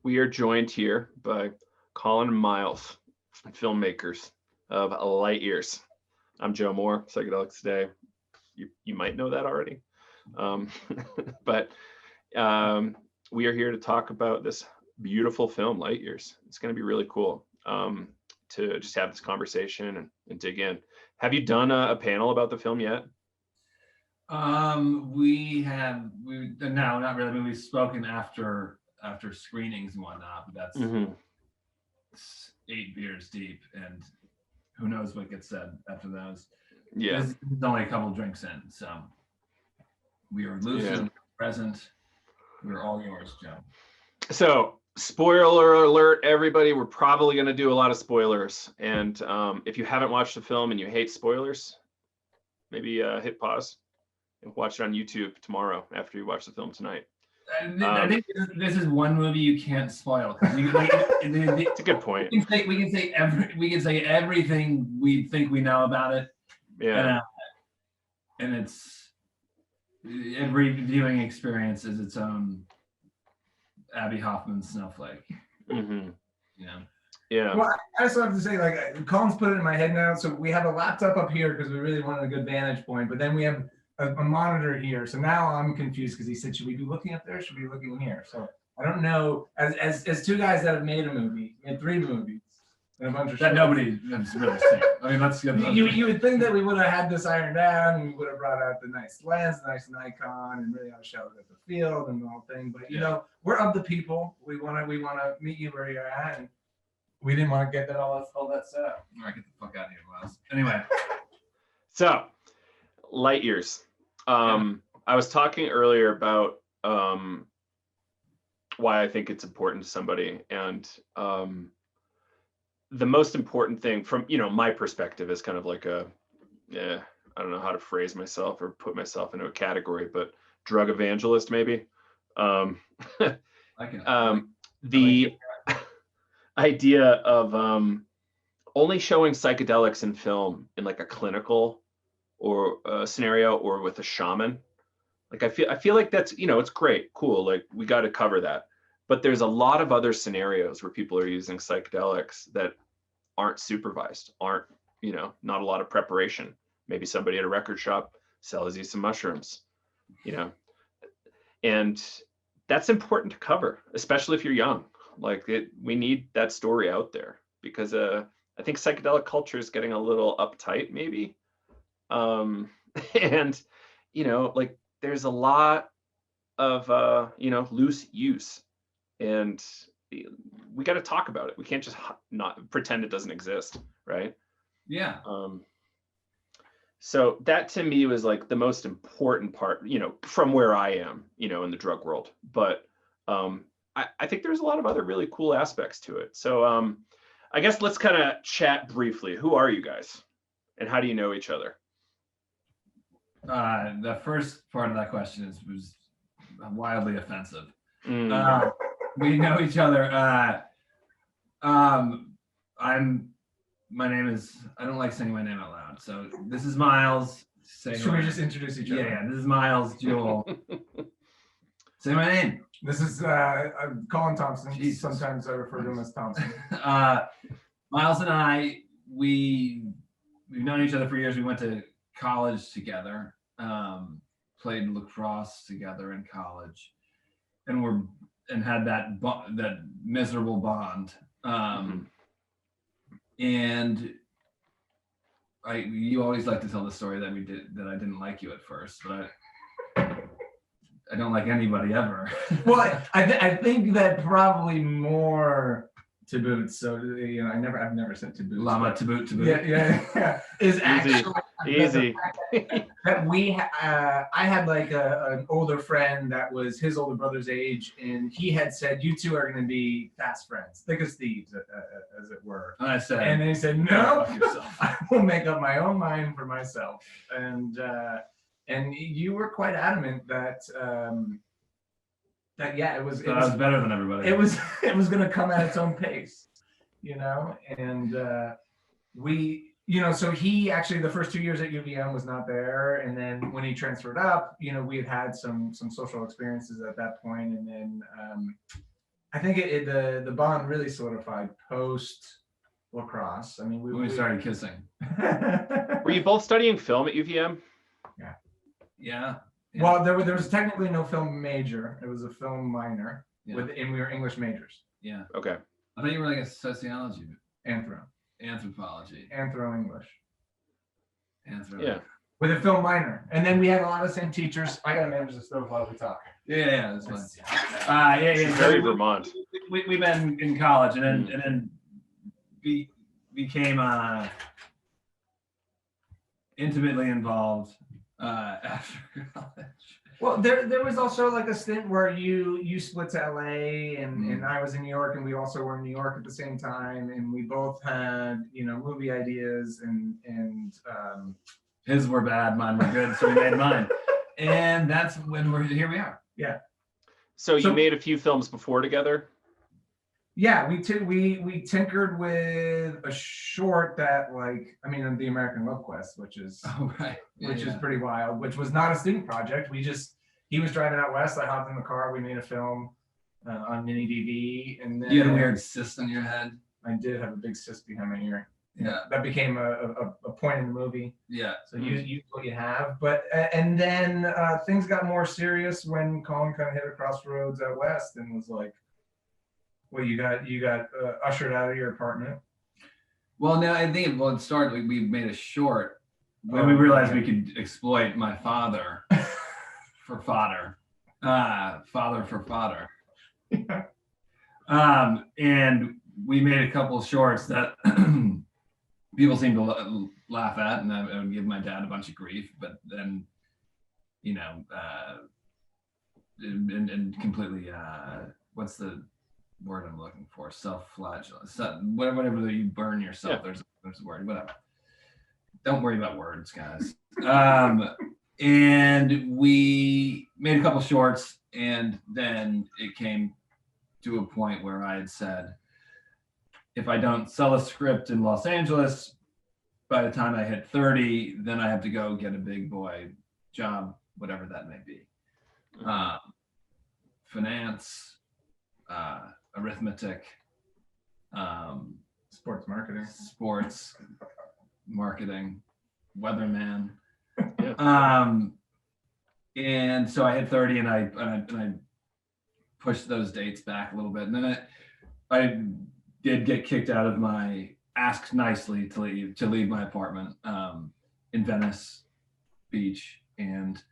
We are joined here by Colin and Myles, filmmakers of Light Years. I'm Joe Moore, Psychedelics Today. You might know that already. Um, but we are here to talk about this beautiful film, Light Years. It's going to be really cool to just have this conversation and dig in. Have you done a panel about the film yet? No, not really. I mean, we've spoken after screenings and whatnot, but that's 8 beers deep, and who knows what gets said after those. Yeah, There's only a couple drinks in, so we are lucid, present. We're all yours, Joe. So, spoiler alert, everybody. We're probably going to do a lot of spoilers, and if you haven't watched the film and you hate spoilers, maybe hit pause and watch it on YouTube tomorrow after you watch the film tonight. I think this is one movie you can't spoil. It's a good point. We can say everything we think we know about it. Yeah. And it's every viewing experience is its own Abby Hoffman snowflake. Mm-hmm. Yeah. Yeah. Well, I also have to say, like, Colin's put it in my head now. So we have a laptop up here because we really wanted a good vantage point, but then we have a monitor here. So now I'm confused because he said, should we be looking up there? Should we be looking here? So I don't know. As two guys that have made a movie, made 3 movies, and a bunch of that nobody has really seen. I mean, let's get you would think that we would have had this ironed out and we would have brought out the nice lens, the nice Nikon, and really how to show it at the field and the whole thing. But you know, we're of the people. We wanna meet you where you're at, and we didn't want to get all that set up. All right, get the fuck out of here, Myles. Anyway. So, Light Years. I was talking earlier about why I think it's important to somebody, and the most important thing from my perspective is kind of like I don't know how to phrase myself or put myself into a category, but drug evangelist maybe. The idea of only showing psychedelics in film in like a clinical or a scenario or with a shaman, like I feel like that's it's great, cool, like we got to cover that, but there's a lot of other scenarios where people are using psychedelics that aren't supervised, aren't not a lot of preparation. Maybe somebody at a record shop sells you some mushrooms, and that's important to cover, especially if you're young. Like we need that story out there because I think psychedelic culture is getting a little uptight maybe. And like there's a lot of loose use, and we got to talk about it. We can't just not pretend it doesn't exist, right? Yeah. So that to me was like the most important part, from where I am, in the drug world. But I think there's a lot of other really cool aspects to it. So I guess let's kind of chat briefly. Who are you guys, and how do you know each other? The first part of that question was wildly offensive. We know each other. My name is, I don't like saying my name out loud. So this is Myles. Should we just introduce each other? Yeah, this is Myles, Jewell. Say my name. This is Colin Thompson. Jesus. Sometimes I refer to him as Thompson. Myles and I, we've known each other for years. We went to college together, played lacrosse together in college, and had that miserable bond. And you always like to tell the story that I didn't like you at first, but I don't like anybody ever. Well, I think that probably more to boot. So I've never said to boot. Llama to boot. Yeah. Is actually easy. That I had like an older friend that was his older brother's age, and he had said, "You two are going to be fast friends, thick as thieves, as it were." And I said, and then he said, "No, I will make up my own mind for myself." And you were quite adamant that it was better than everybody. It was going to come at its own pace, and so he actually, the first 2 years at UVM was not there. And then when he transferred up, we had some social experiences at that point. And then I think the bond really solidified post lacrosse. I mean, we started kissing. Were you both studying film at UVM? Yeah. Well, there was technically no film major. It was a film minor, Yeah. and we were English majors. Yeah. Okay. I thought you were like a sociology, Anthropology, English. Yeah. With a film minor, and then we had a lot of the same teachers. I gotta manage the stove while we talk. Yeah, that's fine. Yeah. Very Vermont. We've been in college, and then became intimately involved after college. Well, there was also like a stint where you split to LA and I was in New York, and we also were in New York at the same time, and we both had movie ideas and his were bad, mine were good, so we made mine, and that's when here we are. Yeah. So you made a few films before together? Yeah, we tinkered with a short that the American Love Quest, which is is pretty wild, which was not a student project. He was driving out west, I hopped in the car, we made a film on mini DV, and then you had a weird cyst on your head. I did have a big cyst behind my ear. Yeah, that became a point in the movie. Yeah. So use what you have, but and then things got more serious when Colin kind of hit a crossroads out west and was like, "Well, you got ushered out of your apartment." Well, no, I think it started. We made a short when we realized we could exploit my father for fodder, father for fodder. And we made a couple of shorts that people seem to laugh at, and I would give my dad a bunch of grief, but then, and completely, what's the word I'm looking for? Self-flagellation. Whatever you burn yourself. Yeah. There's a word. Whatever. Don't worry about words, guys. And we made a couple shorts, and then it came to a point where I had said, if I don't sell a script in Los Angeles by the time I hit 30, then I have to go get a big boy job, whatever that may be. Finance, arithmetic, sports marketing, weatherman. Yeah. And so I hit 30, and I pushed those dates back a little bit, and then I did get kicked out of asked nicely to leave my apartment in Venice Beach, and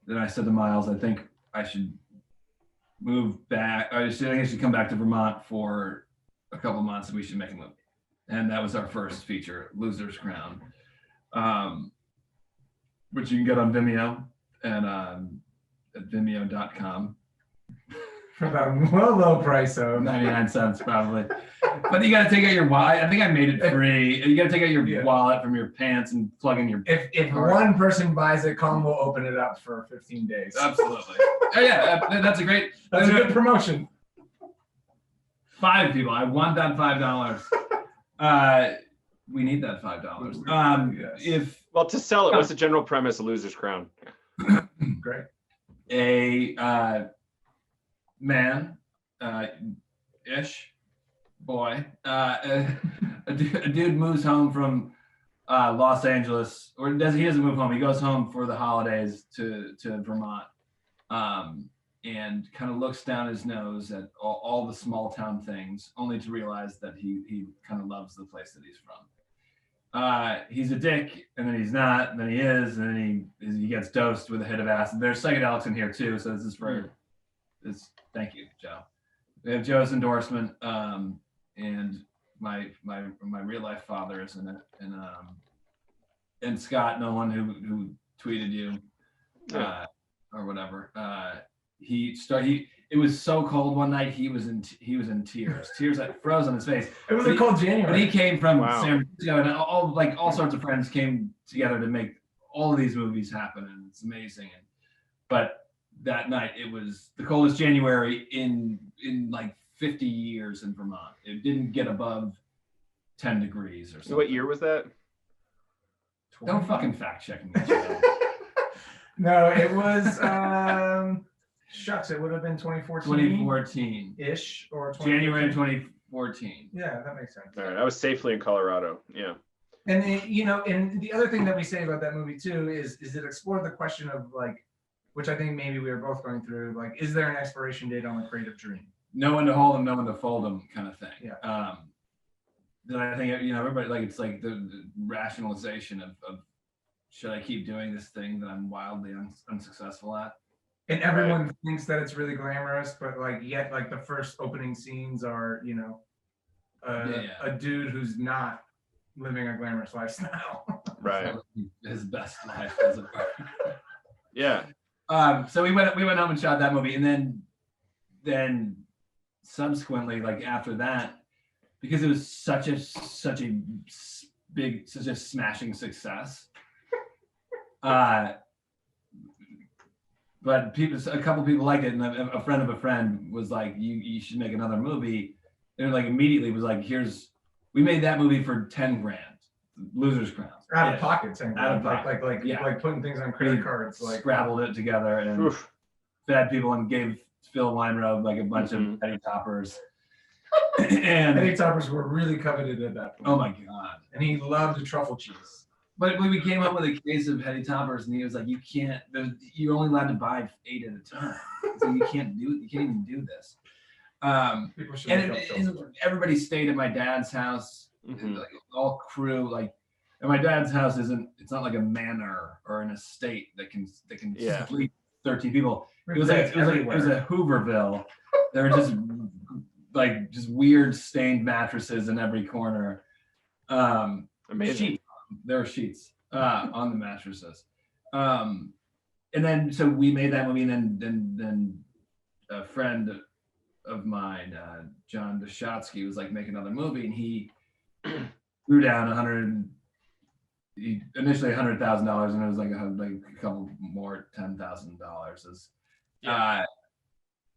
then I said to Myles, I think I should move back. I think I should come back to Vermont for a couple months, and we should make a movie. And that was our first feature, Loser's Crown, which you can get on Vimeo and at vimeo.com. For that low price of 99 cents probably. But you got to take out your wallet. I think I made it free. You got to take out your wallet from your pants and plug in your. If one person buys it, Colin will open it up for 15 days. Absolutely. Oh yeah, that's a good promotion. 5 people. I want that $5. We need that $5. Yes. To sell it, what's the general premise of Loser's Crown? Great. A man, ish, boy, a dude moves home from Los Angeles, or he doesn't move home. He goes home for the holidays to Vermont, and kind of looks down his nose at all the small town things, only to realize that he kind of loves the place that he's from. He's a dick, and then he's not, and then he is, and then he gets dosed with a hit of acid. There's psychedelics in here too, so this is for this. Thank you, Joe. We have Joe's endorsement, and my real life father is in it, and Scott Nolan who tweeted you, or whatever. It was so cold one night, he was in tears that froze on his face. It was a cold January. But he came from San Francisco, and all sorts of friends came together to make all of these movies happen, and it's amazing. But that night, it was the coldest January in like 50 years in Vermont. It didn't get above 10 degrees or something. So what year was that? Don't fucking fact check me. No, it was Shucks, it would have been 2014. 2014. Ish or January 2014. Yeah, that makes sense. All right, I was safely in Colorado. Yeah. And and the other thing that we say about that movie too is it explored the question of like, which I think maybe we were both going through, like, is there an expiration date on the creative dream? No one to hold them, no one to fold them, kind of thing. Yeah. Then I think everybody, like, it's like the rationalization of should I keep doing this thing that I'm wildly unsuccessful at? And everyone thinks that it's really glamorous, but like yet like the first opening scenes are a dude who's not living a glamorous lifestyle. Right. His best life as a Yeah. So we went home and shot that movie, and then subsequently, like after that, because it was such a smashing success. But a couple people liked it, and a friend of a friend was like, "You should make another movie." And like immediately was like, we made that movie for 10 grand, Loser's Crown. Out of pocket, like putting things on credit cards, like scrabbled it together and fed people and gave Phil Weinrobe like a bunch of Eddie Toppers. And Eddie Toppers were really coveted at that point. Oh my god! And he loved truffle cheese. But we came up with a case of Eddie Toppers, and he was like, you're only allowed to buy 8 at a time. So you can't even do this. And everybody stayed at my dad's house, like all crew, like, and my dad's house it's not like a manor or an estate that can sleep 13 people. It was a Hooverville. There were just weird stained mattresses in every corner. Amazing. There were sheets on the mattresses. And then so we made that movie, and then a friend of mine, John Deshotsky, was like, make another movie, and he threw down initially $100,000, and it was like a couple more $10,000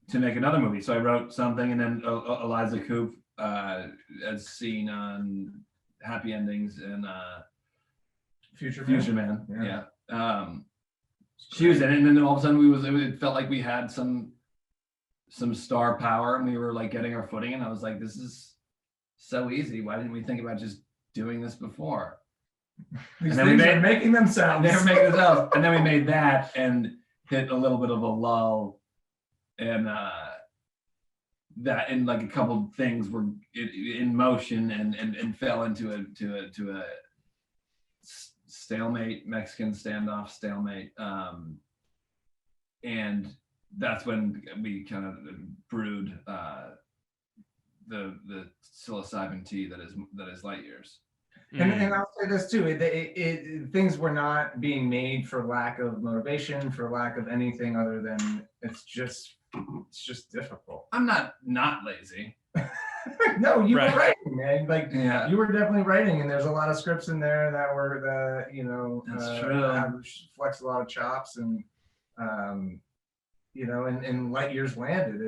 to make another movie. So I wrote something, and then Eliza Coupe, as seen on Happy Endings and Future Man. Yeah. She was in it, and then all of a sudden it felt like we had some star power, and we were like getting our footing, and I was like, this is so easy. Why didn't we think about just doing this before? These things are making themselves. They were making themselves. And then we made that and hit a little bit of a lull, and that, and like a couple of things were in motion and fell into a stalemate, Mexican standoff stalemate. And that's when we kind of brewed the psilocybin tea that is Light Years. And I'll say this too: things were not being made for lack of motivation, for lack of anything other than it's just difficult. I'm not lazy. No, you were writing, man. Like, you were definitely writing, and there's a lot of scripts in there that were that's true. Flex a lot of chops, and and Light Years landed.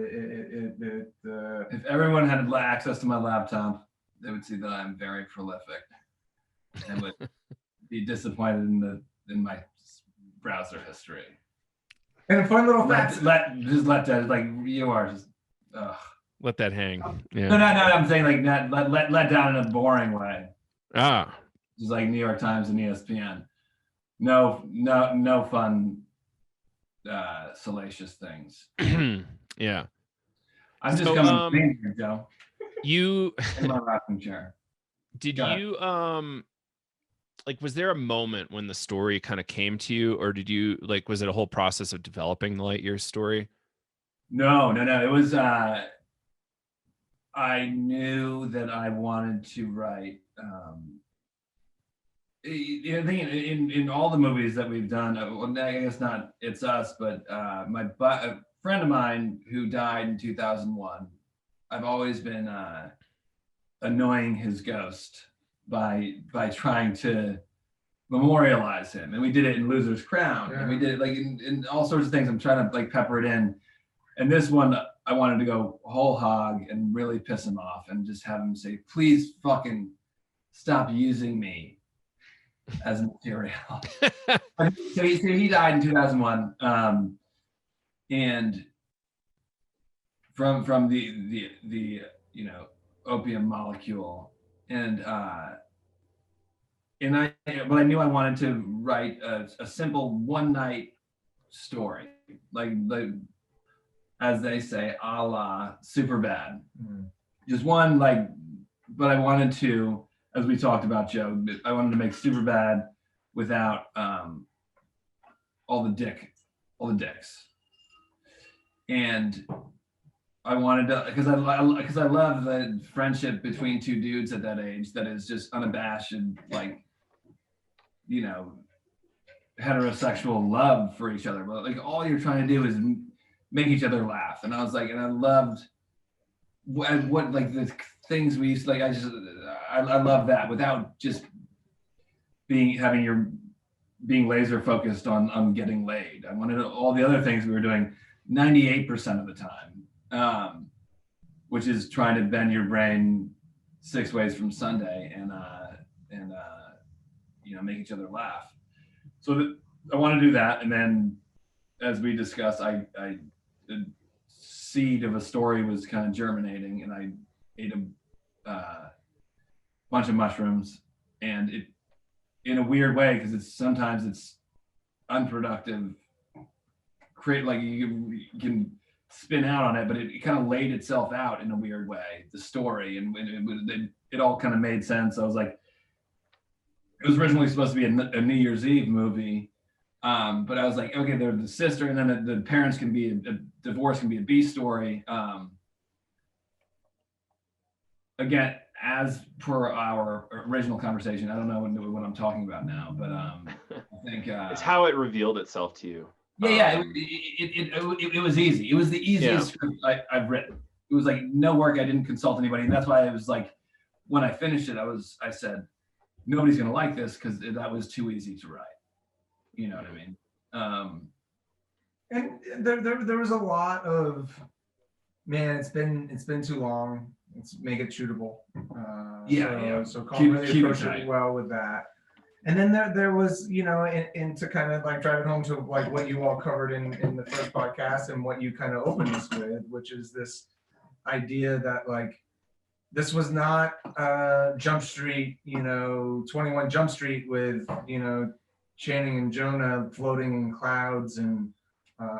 If everyone had access to my laptop, they would see that I'm very prolific, and would be disappointed in my browser history. And a fun little fact. Let that, like, you are just. Ugh. Let that hang. Yeah. No. I'm saying like not let down in a boring way. Just like New York Times and ESPN. No fun, salacious things. Yeah. I'm just coming here, Joe. You in my rocking chair. Did you like, was there a moment when the story kind of came to you, or did you like, was it a whole process of developing the Light Years story? No. It was I knew that I wanted to write. I think in all the movies that we've done, well, I guess not It's Us, but a friend of mine who died in 2001, I've always been annoying his ghost by trying to memorialize him, and we did it in Loser's Crown, and we did it like in all sorts of things. I'm trying to like pepper it in, and this one I wanted to go whole hog and really piss him off and just have him say, please fucking stop using me as material. So he died in 2001, and from the opium molecule, and but I knew I wanted to write a simple one night story, like as they say, a la Superbad. Just one, but I wanted to, as we talked about, Joe, I wanted to make Superbad without all the dicks. And I wanted to, because I love the friendship between two dudes at that age that is just unabashed and heterosexual love for each other. But all you're trying to do is make each other laugh. And I was and I loved what the things we used to, I love that without just being laser focused on getting laid. I wanted all the other things we were doing 98% of the time, which is trying to bend your brain 6 ways from Sunday and make each other laugh. So I want to do that, and then as we discussed, the seed of a story was kind of germinating, and I ate a bunch of mushrooms, and it, in a weird way, because sometimes it's unproductive. You can spin out on it, but it kind of laid itself out in a weird way, the story, and it all kind of made sense. I was it was originally supposed to be a New Year's Eve movie, but I was okay, they're the sister, and then the parents can be a divorce can be a B story. Again, as per our original conversation, I don't know what I'm talking about now, but I think it's how it revealed itself to you. It was easy. It was the easiest script I've written. It was no work. I didn't consult anybody, and that's why it was when I finished it, I said, nobody's gonna like this because that was too easy to write. You know what I mean? And there was a lot of, man, it's been too long. Let's make it shootable. So Colin really approached it well with that. And then there was, and to kind of drive it home to what you all covered in the first podcast and what you kind of opened this with, which is this idea that this was not Jump Street, 21 Jump Street with, Channing and Jonah floating in clouds and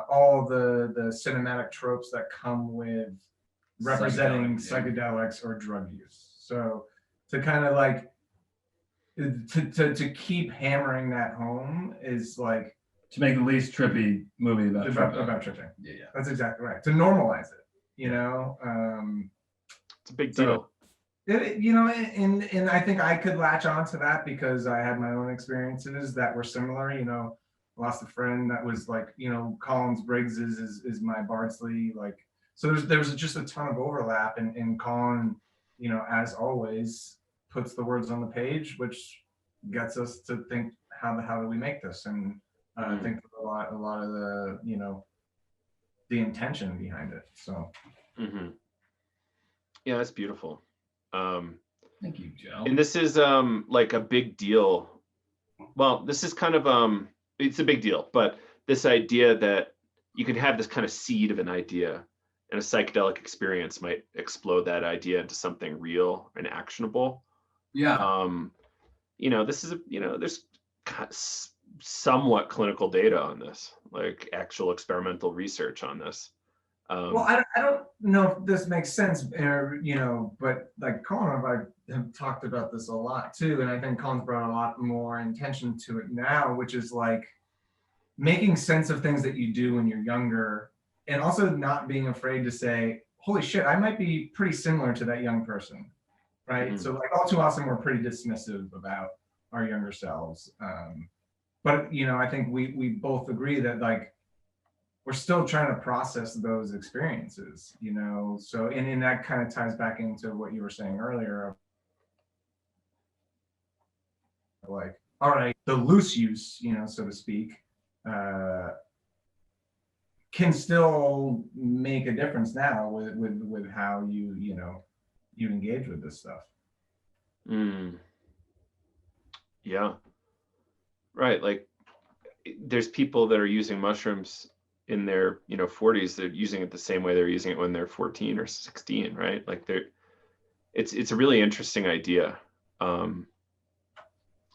all the cinematic tropes that come with representing psychedelics or drug use. So to kind of to keep hammering that home is to make the least trippy movie about tripping. Yeah. That's exactly right. To normalize it, it's a big deal. And I think I could latch on to that because I had my own experiences that were similar. Lost a friend that was Colin's Briggs is my Bardsley. So there's just a ton of overlap, and Colin, as always, puts the words on the page, which gets us to think how do we make this, and think of a lot of the the intention behind it. So yeah, that's beautiful. Thank you, Joe. And this is a big deal. Well, this is kind of it's a big deal, but this idea that you can have this kind of seed of an idea, and a psychedelic experience might explode that idea into something real and actionable. Yeah. This is there's somewhat clinical data on this, actual experimental research on this. Well, I don't know if this makes sense, but Colin and I have talked about this a lot too, and I think Colin's brought a lot more intention to it now, which is making sense of things that you do when you're younger, and also not being afraid to say, holy shit, I might be pretty similar to that young person, right? So all too often we're pretty dismissive about our younger selves, but I think we both agree that we're still trying to process those experiences, so and that kind of ties back into what you were saying earlier, all right, the loose use, so to speak, can still make a difference now with how you engage with this stuff. Yeah, right. There's people that are using mushrooms in their 40s, they're using it the same way they're using it when they're 14 or 16, right? Like it's a really interesting idea. And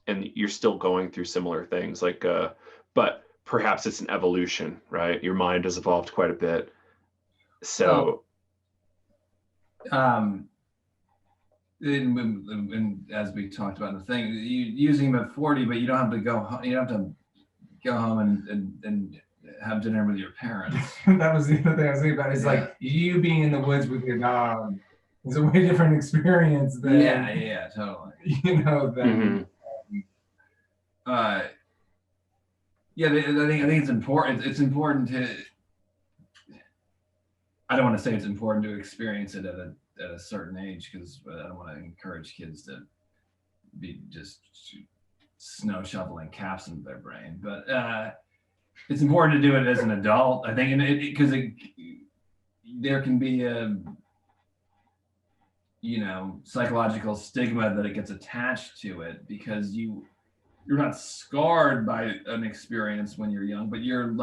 you're still going through similar things, like but perhaps it's an evolution, right? Your mind has evolved quite a bit. So and as we talked about in the thing, using them at 40, but you don't have to go home. You don't have to go home and have dinner with your parents. That was the other thing I was thinking about. It's like you being in the woods with your dog is a way different experience than totally. Than I think it's important. It's important to. I don't want to say it's important to experience it at a certain age, because I don't want to encourage kids to be just snow shoveling caps into their brain. But it's important to do it as an adult, I think, because there can be a psychological stigma that it gets attached to it, because you're not scarred by an experience when you're young, but you're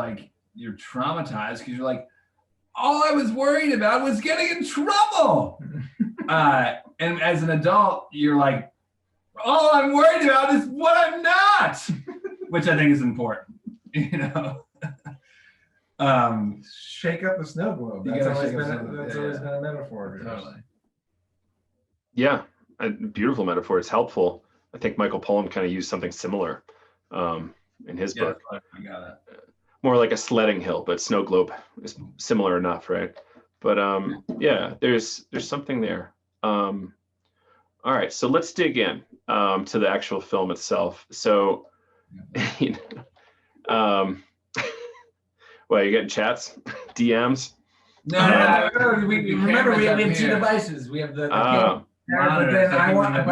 traumatized because you're like, all I was worried about was getting in trouble. And as an adult, you're like, all I'm worried about is what I'm not, which I think is important, shake up the snow globe. That's always been a metaphor. Totally. Yeah, a beautiful metaphor. It's helpful. I think Michael Pollan kind of used something similar in his book. I got it. More like a sledding hill, but snow globe is similar enough, right? But yeah, there's something there. All right, so let's dig in to the actual film itself. So, well, you getting chats, DMs? No. Remember, we have two devices. We have the camera, but then I want to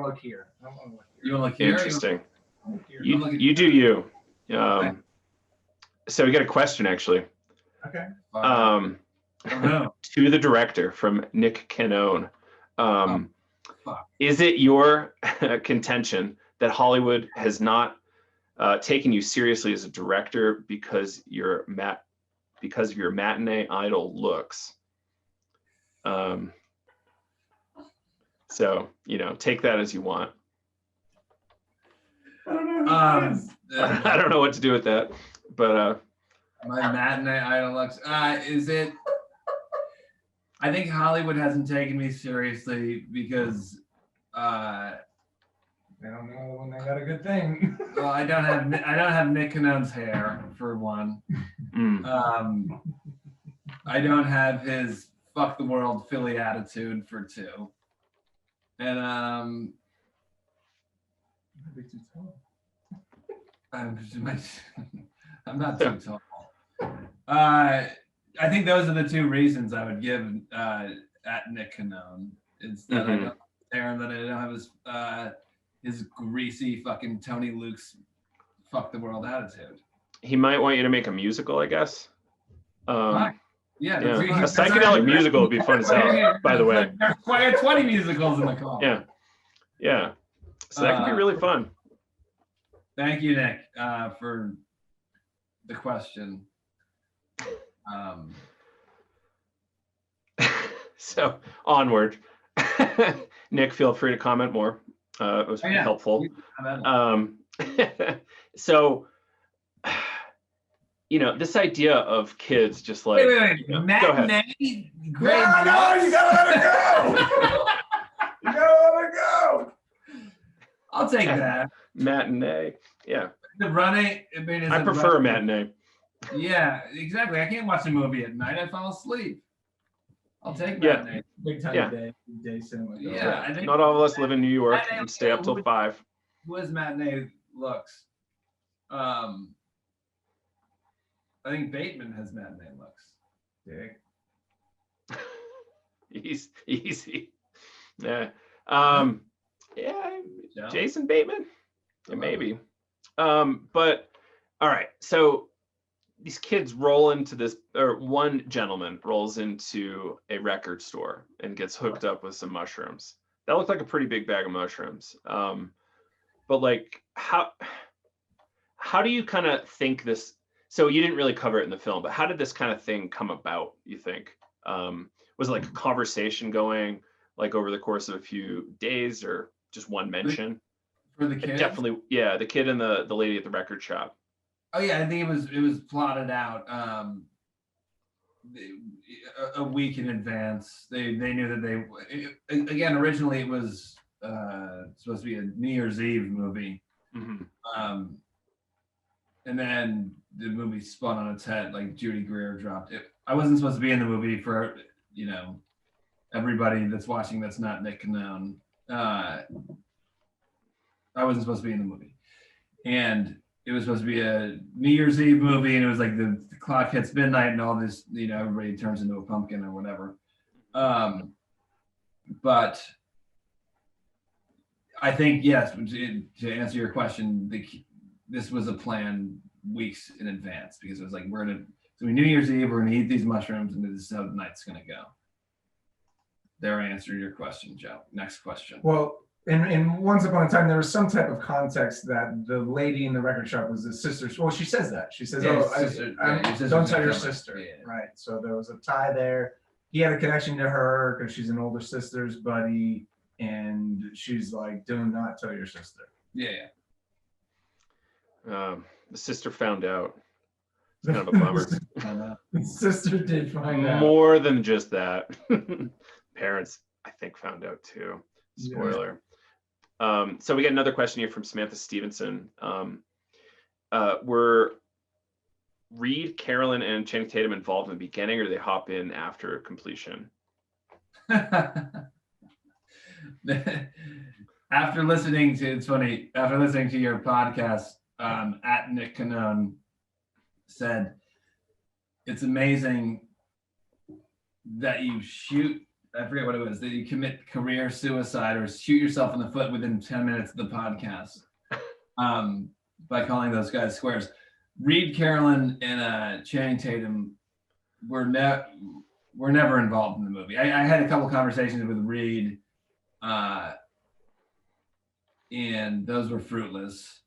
look here. You want to look here? Interesting. You do you. So we got a question, actually. Okay. To the director from Nick Canone. Is it your contention that Hollywood has not taken you seriously as a director because of your matinee idol looks? So, take that as you want. I don't know. I don't know what to do with that, but my matinee idol looks. Is it? I think Hollywood hasn't taken me seriously because they don't know when they got a good thing. Well, I don't have Nick Canone's hair, for one. I don't have his fuck the world Philly attitude, for two. And Might be too tall. I'm not too tall. I think those are the two reasons I would give at Nick Canone. It's that I don't have hair and that I don't have his greasy fucking Tony Luke's fuck the world attitude. He might want you to make a musical, I guess. Yeah, a psychedelic musical would be fun as hell, by the way. There's 20 musicals in the call. Yeah. So that could be really fun. Thank you, Nick, for the question. So onward. Nick, feel free to comment more. It was pretty helpful. So, this idea of kids just like wait. Matinee? Great. No, you gotta let it go. You gotta let it go. I'll take that. Matinee. Yeah. The running. I prefer a matinee. Yeah, exactly. I can't watch a movie at night. I fall asleep. I'll take matinee. Big time day cinema. Yeah, I think not all of us live in New York and stay up till 5. Who has matinee looks? I think Bateman has matinee looks. Dick. Easy. Yeah. Jason Bateman. Yeah, maybe. But all right. So these kids roll into this, or one gentleman rolls into a record store and gets hooked up with some mushrooms. That looked like a pretty big bag of mushrooms. But like, how do you kind of think this? So you didn't really cover it in the film, but how did this kind of thing come about, you think? Was it like a conversation going like over the course of a few days, or just one mention? For the kids? Definitely, yeah, the kid and the lady at the record shop. Oh yeah, I think it was plotted out a week in advance. They knew that again, originally it was supposed to be a New Year's Eve movie. Mm-hmm. And then the movie spun on its head, like Judy Greer dropped it. I wasn't supposed to be in the movie, for everybody that's watching that's not Nick Canone. I wasn't supposed to be in the movie. And it was supposed to be a New Year's Eve movie, and it was like the clock hits midnight and all this, everybody turns into a pumpkin or whatever. But I think, yes, to answer your question, this was a plan weeks in advance, because it was like, it's gonna be New Year's Eve, we're gonna eat these mushrooms, and this is how the night's gonna go. There, I answered your question, Joe. Next question. Well, in Once Upon a Time, there was some type of context that the lady in the record shop was the sister. Well, she says that. She says, Yeah, don't tell your sister. Yeah. Right. So there was a tie there. He had a connection to her because she's an older sister's buddy. And she's like, do not tell your sister. Yeah. The sister found out. It's kind of a bummer. The sister did find out. More than just that. Parents, I think, found out too. Spoiler. Yeah. So we got another question here from Samantha Stevenson. Were Reed, Carolyn, and Channing Tatum involved in the beginning, or do they hop in after completion? After listening to your podcast, at Nick Canone said, it's amazing that you I forget what it was, that you commit career suicide or shoot yourself in the foot within 10 minutes of the podcast, by calling those guys squares. Reed, Carolyn, and Channing Tatum were never involved in the movie. I had a couple conversations with Reed, and those were fruitless.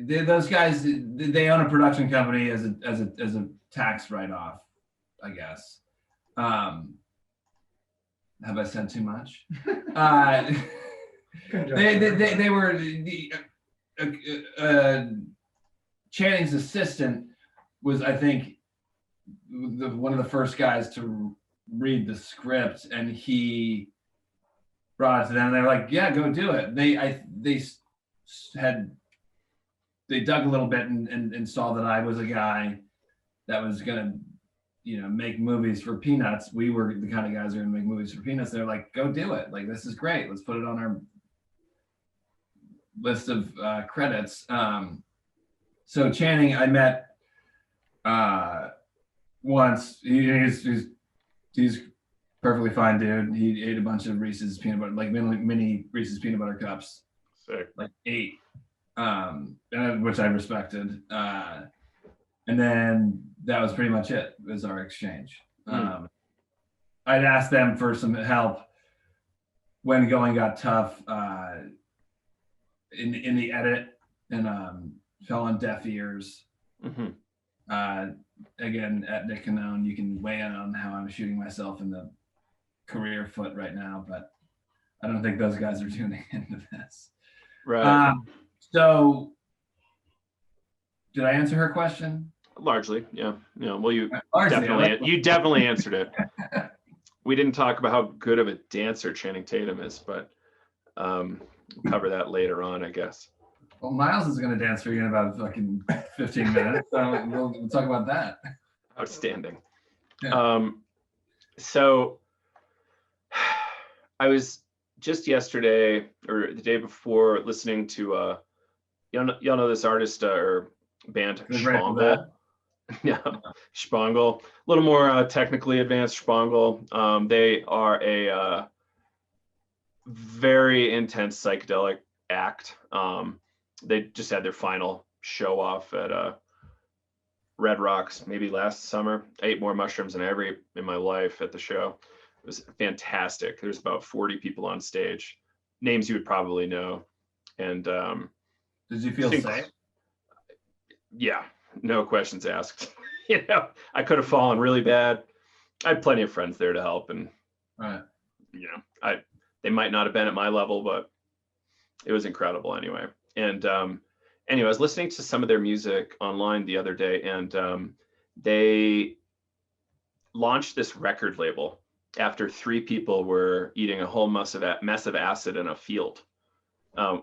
Those guys, they own a production company as a tax write-off, I guess. Have I said too much? They were Channing's assistant was, I think, one of the first guys to read the script, and he brought it to them. They were like, "Yeah, go do it." They dug a little bit and saw that I was a guy that was gonna, make movies for peanuts. We were the kind of guys who are gonna make movies for peanuts. They're like, "Go do it! Like, this is great. Let's put it on our list of credits." So Channing, I met once. He's perfectly fine dude. He ate a bunch of Reese's peanut butter, like mini Reese's peanut butter cups. Sick. Like 8, which I respected. And then that was pretty much it. Was our exchange. I'd asked them for some help when going got tough in the edit, and fell on deaf ears. Mm-hmm. Again, at Nick Canone, you can weigh in on how I'm shooting myself in the career foot right now, but I don't think those guys are tuning into this. Right. So, did I answer her question? Largely, yeah. Well, you Largely, definitely answered it. We didn't talk about how good of a dancer Channing Tatum is, but we'll cover that later on, I guess. Well, Myles is going to dance for you in about fucking 15 minutes, so we'll talk about that. Outstanding. Yeah. So I was just yesterday or the day before listening to y'all know this artist or band Spangle. Yeah, Spangle. A little more technically advanced Spangle. They are a very intense psychedelic act. They just had their final show off at Red Rocks maybe last summer. I ate more mushrooms than ever in my life at the show. It was fantastic. There's about 40 people on stage, names you would probably know. And Did you feel safe? Yeah, no questions asked. I could have fallen really bad. I had plenty of friends there to help, and Right. They might not have been at my level, but it was incredible anyway. And anyway, I was listening to some of their music online the other day, and they launched this record label after 3 people were eating a whole mess of acid in a field,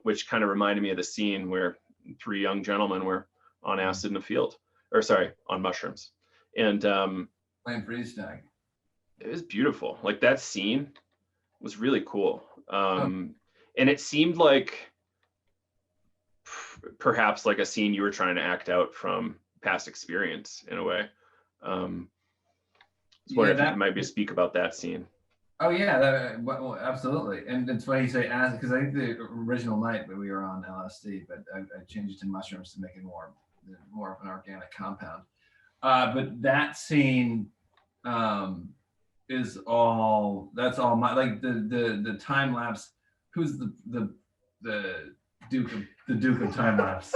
which kind of reminded me of the scene where 3 young gentlemen were on acid in a field, or sorry, on mushrooms. And Playing freeze tag. it was beautiful. Like, that scene was really cool. And it seemed like perhaps like a scene you were trying to act out from past experience in a way. I was wondering if you might speak about that scene. Oh yeah, well, absolutely. And it's funny you say acid, because I think the original night that we were on LSD, but I changed it to mushrooms to make it more of an organic compound. But that scene is all, that's all my, like the time lapse. Who's the Duke of time lapse?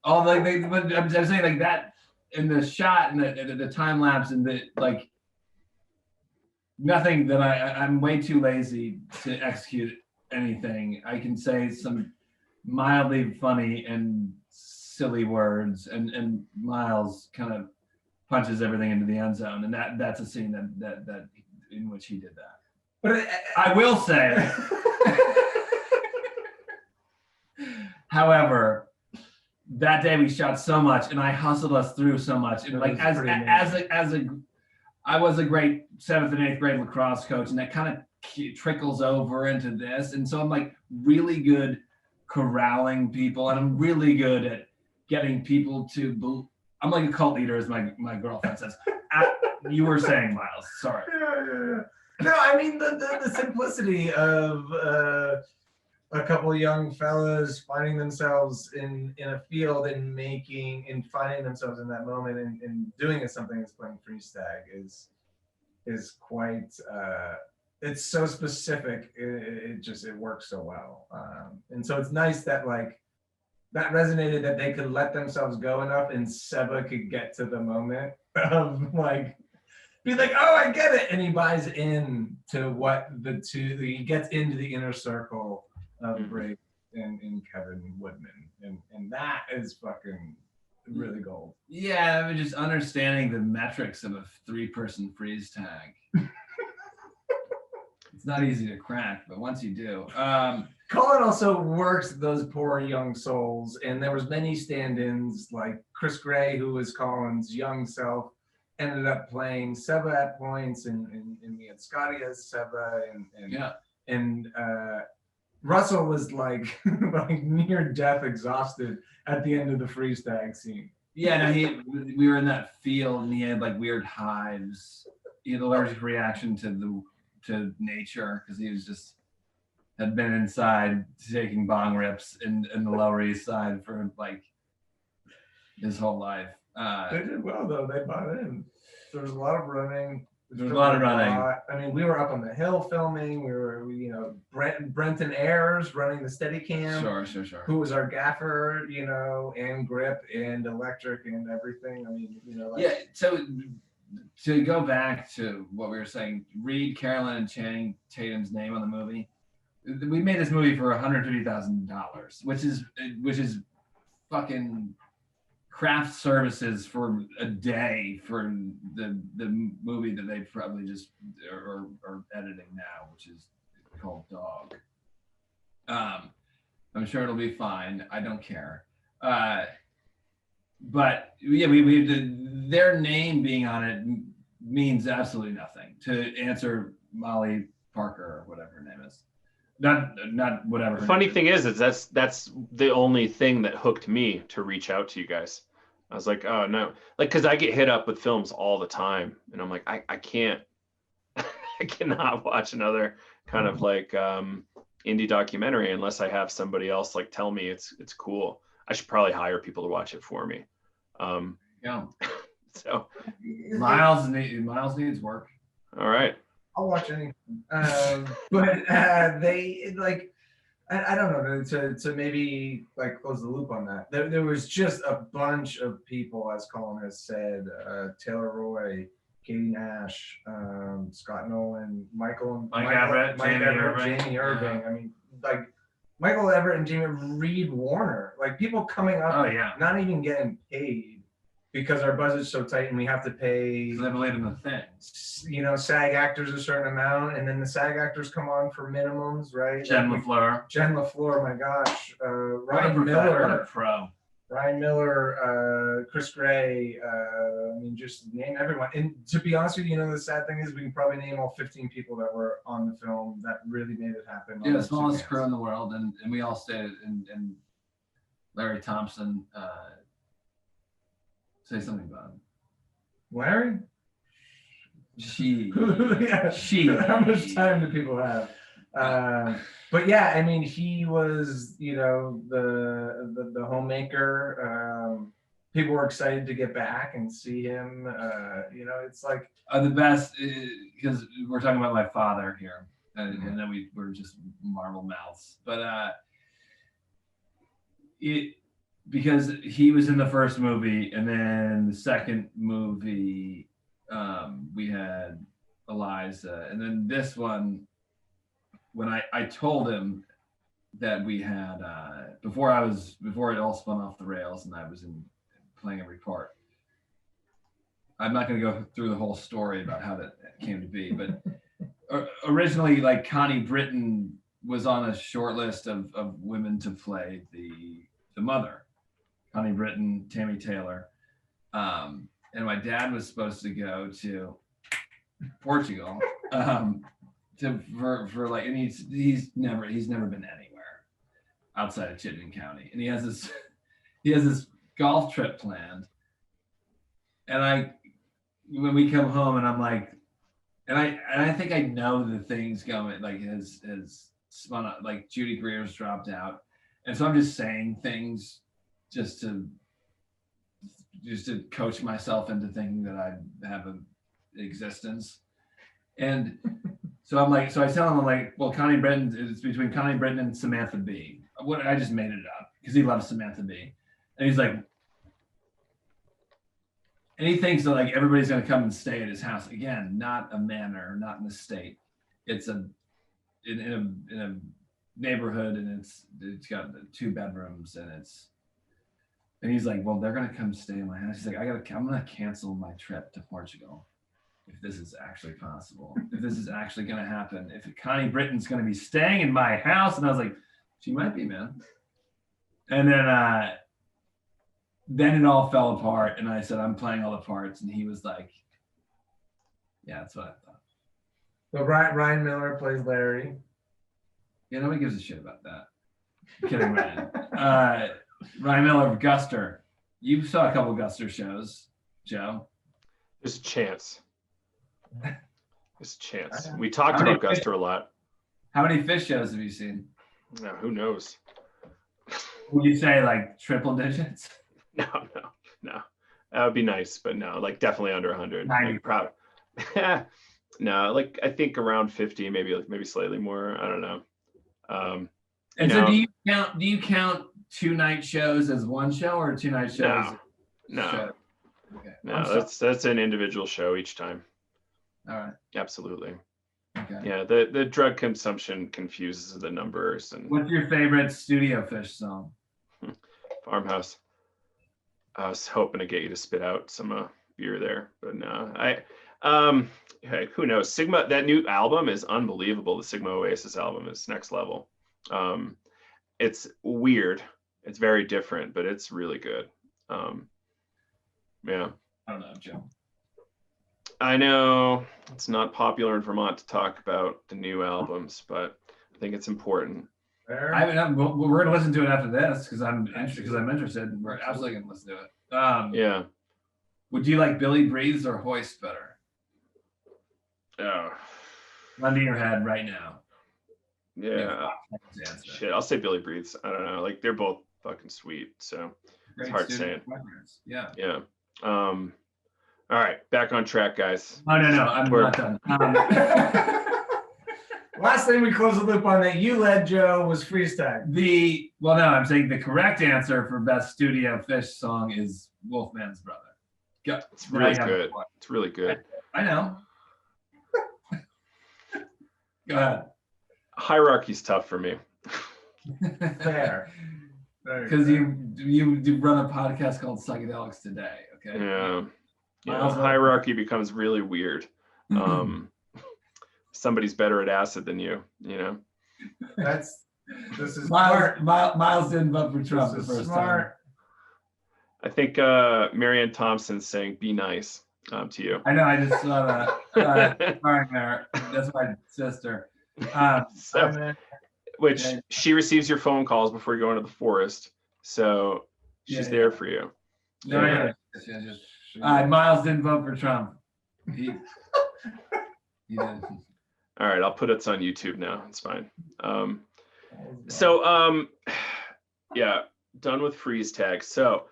All like I'm saying like that. In the shot and the time lapse and the like, nothing that I'm way too lazy to execute anything. I can say some mildly funny and silly words, and Myles kind of punches everything into the end zone, and that's a scene that in which he did that. But I will say, however, that day we shot so much, and I hustled us through so much. And like I was a great 7th and 8th grade lacrosse coach, and that kind of trickles over into this. And so I'm like really good corralling people, and I'm really good at getting people to. I'm like a cult leader, as my girlfriend says. You were saying, Myles. Sorry. Yeah. No, I mean the simplicity of a couple of young fellas finding themselves in a field and finding themselves in that moment and doing something that's playing freeze tag is quite it's so specific. It works so well, and so it's nice that like that resonated, that they could let themselves go enough and Seba could get to the moment of like be like, oh, I get it, and he buys in to what he gets into the inner circle of Brave and Kevin Woodman, and that is fucking really gold. Yeah, I mean, just understanding the metrics of a 3-person freeze tag. It's not easy to crack, but once you do. Colin also works those poor young souls, and there was many stand-ins, like Chris Gray, who was Colin's young self, ended up playing Seba at points, and we had Scotty as Seba, and Russell was like near death exhausted at the end of the freeze tag scene. Yeah, no, we were in that field, and he had like weird hives. He had an allergic reaction to nature, because he had been inside taking bong rips in the Lower East Side for like his whole life. They did well though. They bought in. There was a lot of running. There was a lot of running. I mean, we were up on the hill filming. We were, Brenton Ayers running the Steadicam. Sure. Who was our gaffer, and grip and electric and everything. I mean, yeah. So to go back to what we were saying, read Carolyn and Channing Tatum's name on the movie. We made this movie for $150,000, which is fucking craft services for a day for the movie that they probably just are editing now, which is called Dog. I'm sure it'll be fine. I don't care. But yeah, their name being on it means absolutely nothing. To answer Molly Parker or whatever her name is. Not whatever. The funny thing is that's the only thing that hooked me to reach out to you guys. I was like, oh no, like, because I get hit up with films all the time, and I'm like, I can't, I cannot watch another kind of like indie documentary unless I have somebody else like tell me it's cool. I should probably hire people to watch it for me. Yeah. So Myles needs work. All right. I'll watch anything. But they like I don't know, to maybe like close the loop on that. There was just a bunch of people, as Colin has said, Taylor Roy, Katie Nash, Scott Nolan, Mike Everett, Jamie Irving. Yeah. I mean, like Michael Everett and Jamie Reed Warner, like people coming up, Oh yeah. not even getting paid because our budget's so tight and we have to pay. Because they believe in the thing. You know, SAG actors a certain amount, and then the SAG actors come on for minimums, right? Jen Like LaFleur, my gosh, what a pro. Ryan Miller, Chris Gray, I mean, just name everyone. And to be honest with you, the sad thing is we can probably name all 15 people that were on the film that really made it happen. Yeah, the smallest crew in the world, and we all stayed. And Larry Thompson, say something about him. Larry? She. How much time do people have? But yeah, I mean, he was, the homemaker. People were excited to get back and see him. It's like the best, because we're talking about my father here, and then we're just Marvel mouths. But because he was in the first movie, and then the second movie, we had Eliza, and then this one. When I told him that we had before it all spun off the rails and I was playing every part. I'm not going to go through the whole story about how that came to be, but originally, like Connie Britton was on a short list of women to play the mother. Connie Britton, Tammy Taylor, and my dad was supposed to go to Portugal. For like, and he's never been anywhere outside of Chittenden County, and he has this golf trip planned, and when we come home and I'm like, and I think I know the things going, like has spun up, like Judy Greer's dropped out, and so I'm just saying things just to coach myself into thinking that I have an existence. And so I tell him, I'm like, well, Connie Britton, it's between Connie Britton and Samantha Bee. I just made it up because he loves Samantha Bee. And he's like, and he thinks that like everybody's going to come and stay at his house. Again, not a manor, not an estate. It's in a neighborhood, and it's got 2 bedrooms, and he's like, well, they're going to come stay in my house. He's like, I'm going to cancel my trip to Portugal. If this is actually possible, if this is actually going to happen, if Connie Britton's going to be staying in my house. And I was like, she might be, man. And then it all fell apart. And I said, I'm playing all the parts. And he was like, yeah, that's what I thought. So Ryan Miller plays Larry. Yeah, nobody gives a shit about that. I'm kidding, Ryan. Ryan Miller, Guster. You saw a couple Guster shows, Joe. There's a chance. We talked about Guster a lot. How many Fish shows have you seen? No, who knows? Would you say like triple digits? No. That would be nice, but no, like definitely under 100. Like, no, like I think around 50, maybe slightly more. I don't know. And so do you count 2-night shows as one show or 2-night shows? No. Show? Okay. No, that's an individual show each time. All right. Absolutely. Okay. Yeah, the drug consumption confuses the numbers. And what's your favorite Studio Fish song? Farmhouse. I was hoping to get you to spit out some beer there, but no. Hey, who knows? Sigma, that new album is unbelievable. The Sigma Oasis album is next level. It's weird. It's very different, but it's really good. Yeah. I don't know, Joe. I know it's not popular in Vermont to talk about the new albums, but I think it's important. We're going to listen to it after this because I'm interested. We're absolutely going to listen to it. Yeah. Would you like Billy Breathes or Hoist better? Oh. Gun to your head right now. Yeah. Shit, I'll say Billy Breathes. I don't know. Like they're both fucking sweet, so it's hard saying. Yeah. Yeah. All right, back on track, guys. No, I'm not done. last thing we close the loop on that you led, Joe, was freeze tag. Well, no, I'm saying the correct answer for best studio Fish song is Wolfman's Brother. Go. It's really good. It's really good. I know. Go ahead. Hierarchy's tough for me. Fair. Because you run a podcast called Psychedelics Today, okay? Yeah. Myles, Hierarchy becomes really weird. Somebody's better at acid than you know? This is Myles, smart. Myles didn't vote for Trump the This is first smart. I think Marianne Thompson's saying, be nice to you. time. I know, I just saw that. Sorry, Mary. That's my sister. So, which she receives your phone calls before you go into the forest. So she's there for you. No, yeah. Myles didn't vote for Trump. He did. All right, I'll put it on YouTube now. It's fine. Yeah, done with freeze tag. So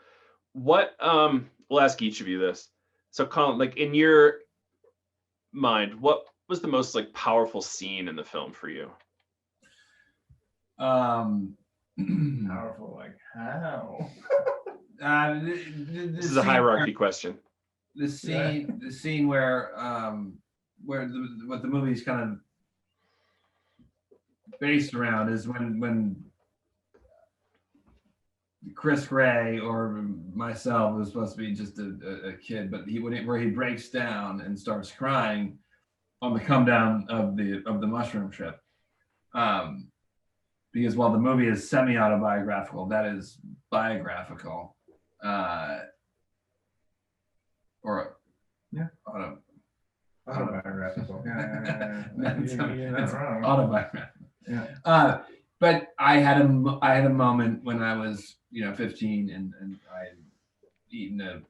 what we'll ask each of you this. So Colin, like in your mind, what was the most like powerful scene in the film for you? Powerful, like how? This is a hierarchy question. The scene where what the movie's kind of based around is when Chris Gray or myself was supposed to be just a kid, but where he breaks down and starts crying on the come down of the mushroom trip. Because while the movie is semi-autobiographical, that is biographical. Autobiographical. It's wrong. autobiographical. Yeah. But I had a moment when I was 15 and I had eaten a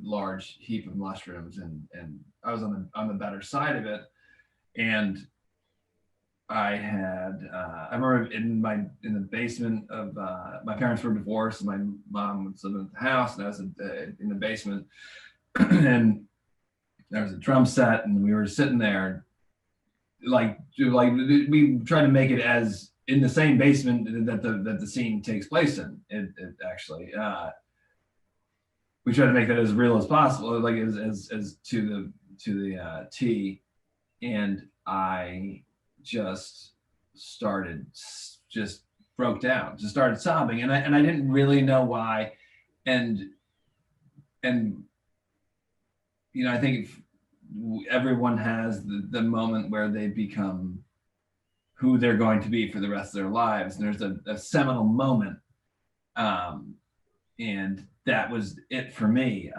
large heap of mushrooms and I was on the better side of it, and I had I remember in the basement of my parents were divorced. My mom was living at the house, and I was in the basement, and there was a drum set, and we were sitting there, like we tried to make it as in the same basement that the scene takes place in. It actually we tried to make that as real as possible, like as to the T, and I just broke down, just started sobbing, and I didn't really know why, and I think everyone has the moment where they become who they're going to be for the rest of their lives, and there's a seminal moment, and that was it for me.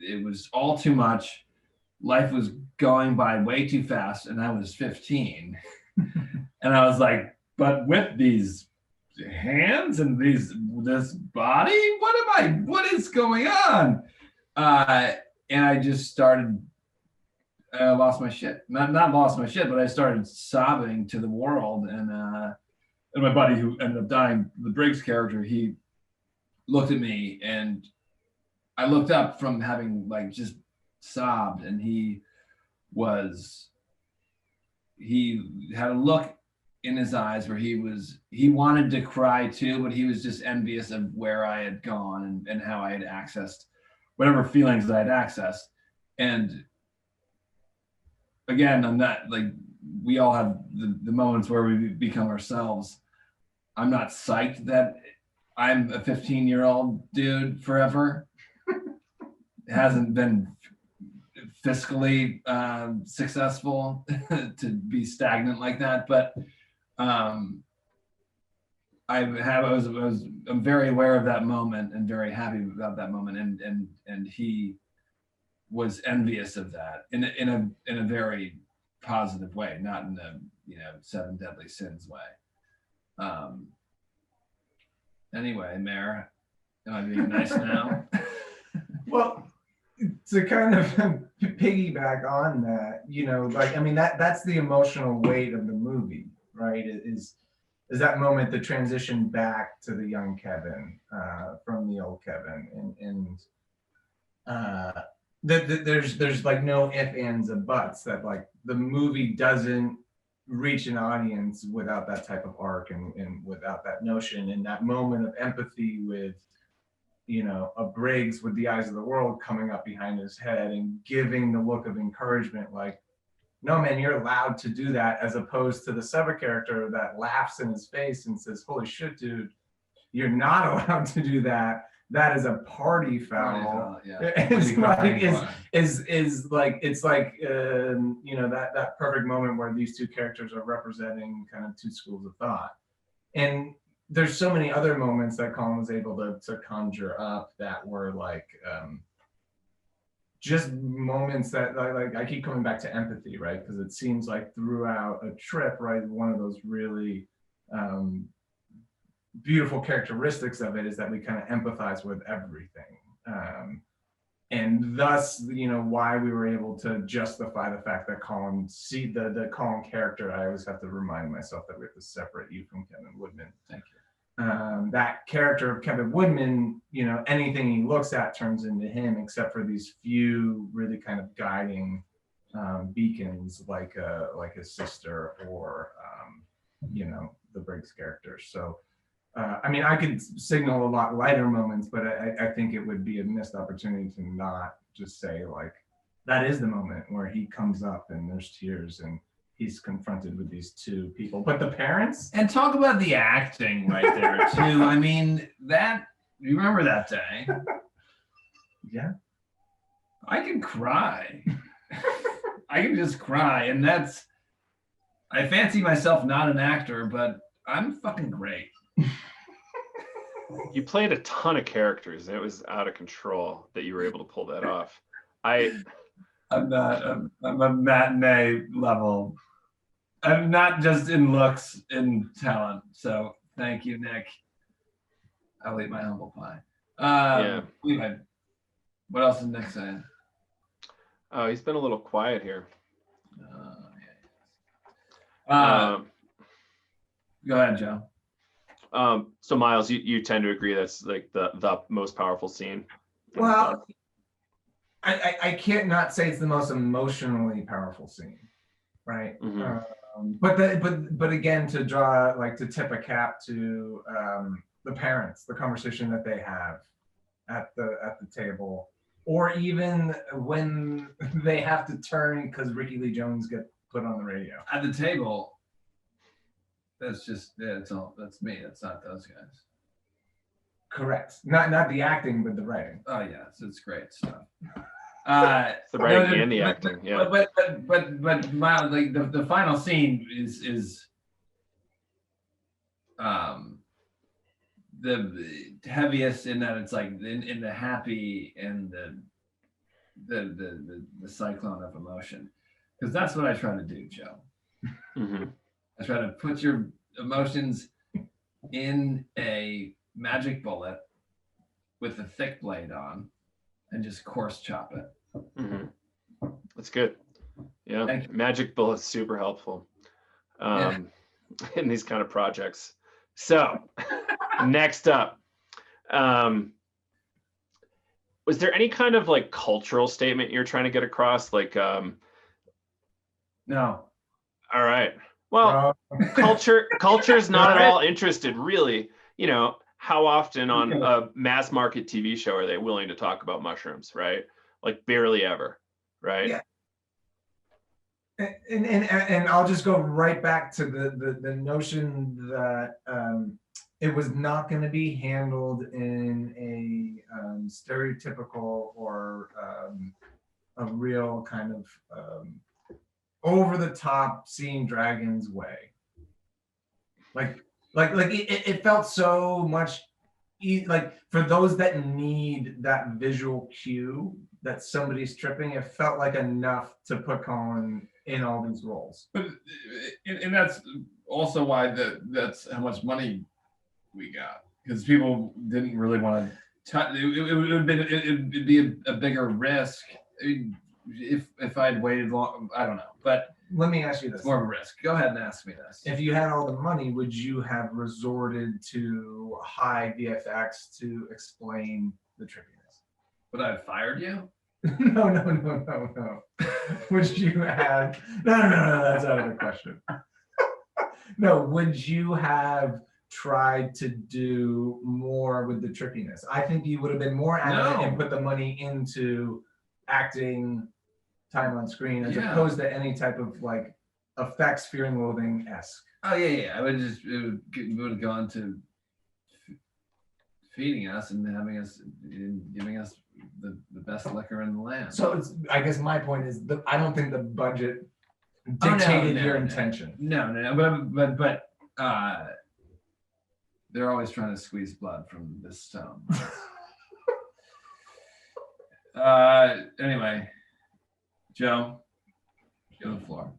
It was all too much. Life was going by way too fast, and I was 15. And I was like, but with these hands and this body, what is going on? And I just started, lost my shit. Not lost my shit, but I started sobbing to the world. And my buddy who ended up dying, the Briggs character, he looked at me, and I looked up from having like just sobbed, and he had a look in his eyes where he wanted to cry too, but he was just envious of where I had gone and how I had accessed whatever feelings that I had accessed. And again, I'm not like, we all have the moments where we become ourselves. I'm not psyched that I'm a 15-year-old dude forever. It hasn't been fiscally successful to be stagnant like that, but I'm very aware of that moment and very happy about that moment, and he was envious of that in a very positive way, not in the 7 deadly sins way. Anyway, Mayor, am I being nice now? Well, to kind of piggyback on that, that's the emotional weight of the movie, right? Is that moment, the transition back to the young Kevin from the old Kevin, and there's like no ifs, ands, and buts, that like the movie doesn't reach an audience without that type of arc and without that notion and that moment of empathy with, you know, a Briggs with the eyes of the world coming up behind his head and giving the look of encouragement, like, no, man, you're allowed to do that, as opposed to the Seba character that laughs in his face and says, holy shit, dude, you're not allowed to do that. That is a party foul. Yeah. It's like, is like, it's like, you know, that perfect moment where these two characters are representing kind of two schools of thought. And there's so many other moments that Colin was able to conjure up that were like, just moments that like I keep coming back to empathy, right? Because it seems like throughout a trip, right, one of those really beautiful characteristics of it is that we kind of empathize with everything. And thus, you know, why we were able to justify the fact that Colin, the Colin character, I always have to remind myself that we have to separate you from Kevin Woodman. Thank you. That character of Kevin Woodman, you know, anything he looks at turns into him, except for these few really kind of guiding beacons, like his sister or, you know, the Briggs character. So, I mean, I could signal a lot lighter moments, but I think it would be a missed opportunity to not just say, like, that is the moment where he comes up and there's tears and he's confronted with these two people. But the parents? And talk about the acting right there, too. I mean, you remember that day? Yeah. I can cry. I can just cry. And I fancy myself not an actor, but I'm fucking great. You played a ton of characters. It was out of control that you were able to pull that off. I'm a matinee level. I'm not just in looks, in talent. So thank you, Nick. I'll eat my humble pie. Anyway, what else is Nick saying? Oh, he's been a little quiet here. Go ahead, Joe. So Myles, you tend to agree that's like the most powerful scene? Well, I can't not say it's the most emotionally powerful scene, right? Mm-hmm. But again, to draw, like, to tip a cap to the parents, the conversation that they have at the table, or even when they have to turn because Ricky Lee Jones gets put on the radio at the table. That's just that's me. That's not those guys. Correct. Not the acting, but the writing. Oh yeah, it's great stuff. It's the writing and the acting. Yeah. But Myles, like the final scene is the heaviest in that it's like in the happy and the cyclone of emotion, because that's what I try to do, Joe. Mm-hmm. I try to put your emotions in a magic bullet with a thick blade on and just coarse chop it. Mm-hmm. That's good. Yeah, magic bullet's super helpful in these kind of projects. So next up, was there any kind of like cultural statement you're trying to get across? Like, no. All right. Well, culture's not at all interested, really. You know, how often on a mass market TV show are they willing to talk about mushrooms, right? Like barely ever, right? Yeah. And I'll just go right back to the notion that it was not going to be handled in a stereotypical or a real kind of over the top seeing dragons way. Like it felt so much like for those that need that visual cue that somebody's tripping, it felt like enough to put Colin in all these roles. But and that's also why that's how much money we got, because people didn't really want to touch. It'd be a bigger risk. I mean, if I'd waited long, I don't know. But let me ask you this. It's more of a risk. Go ahead and ask me this. If you had all the money, would you have resorted to high VFX to explain the trippiness? Would I have fired you? No. Would you have? No. That's out of the question. No. Would you have tried to do more with the trippiness? I think you would have been more adamant and put the money into acting, time on screen, as opposed to any type of like effects, fear and loathing-esque. Oh yeah. I would just it would have gone to feeding us and having us and giving us the best liquor in the land. So it's, I guess my point is that I don't think the budget dictated your intention. No, but they're always trying to squeeze blood from this stone. Anyway, Joe, go to the floor.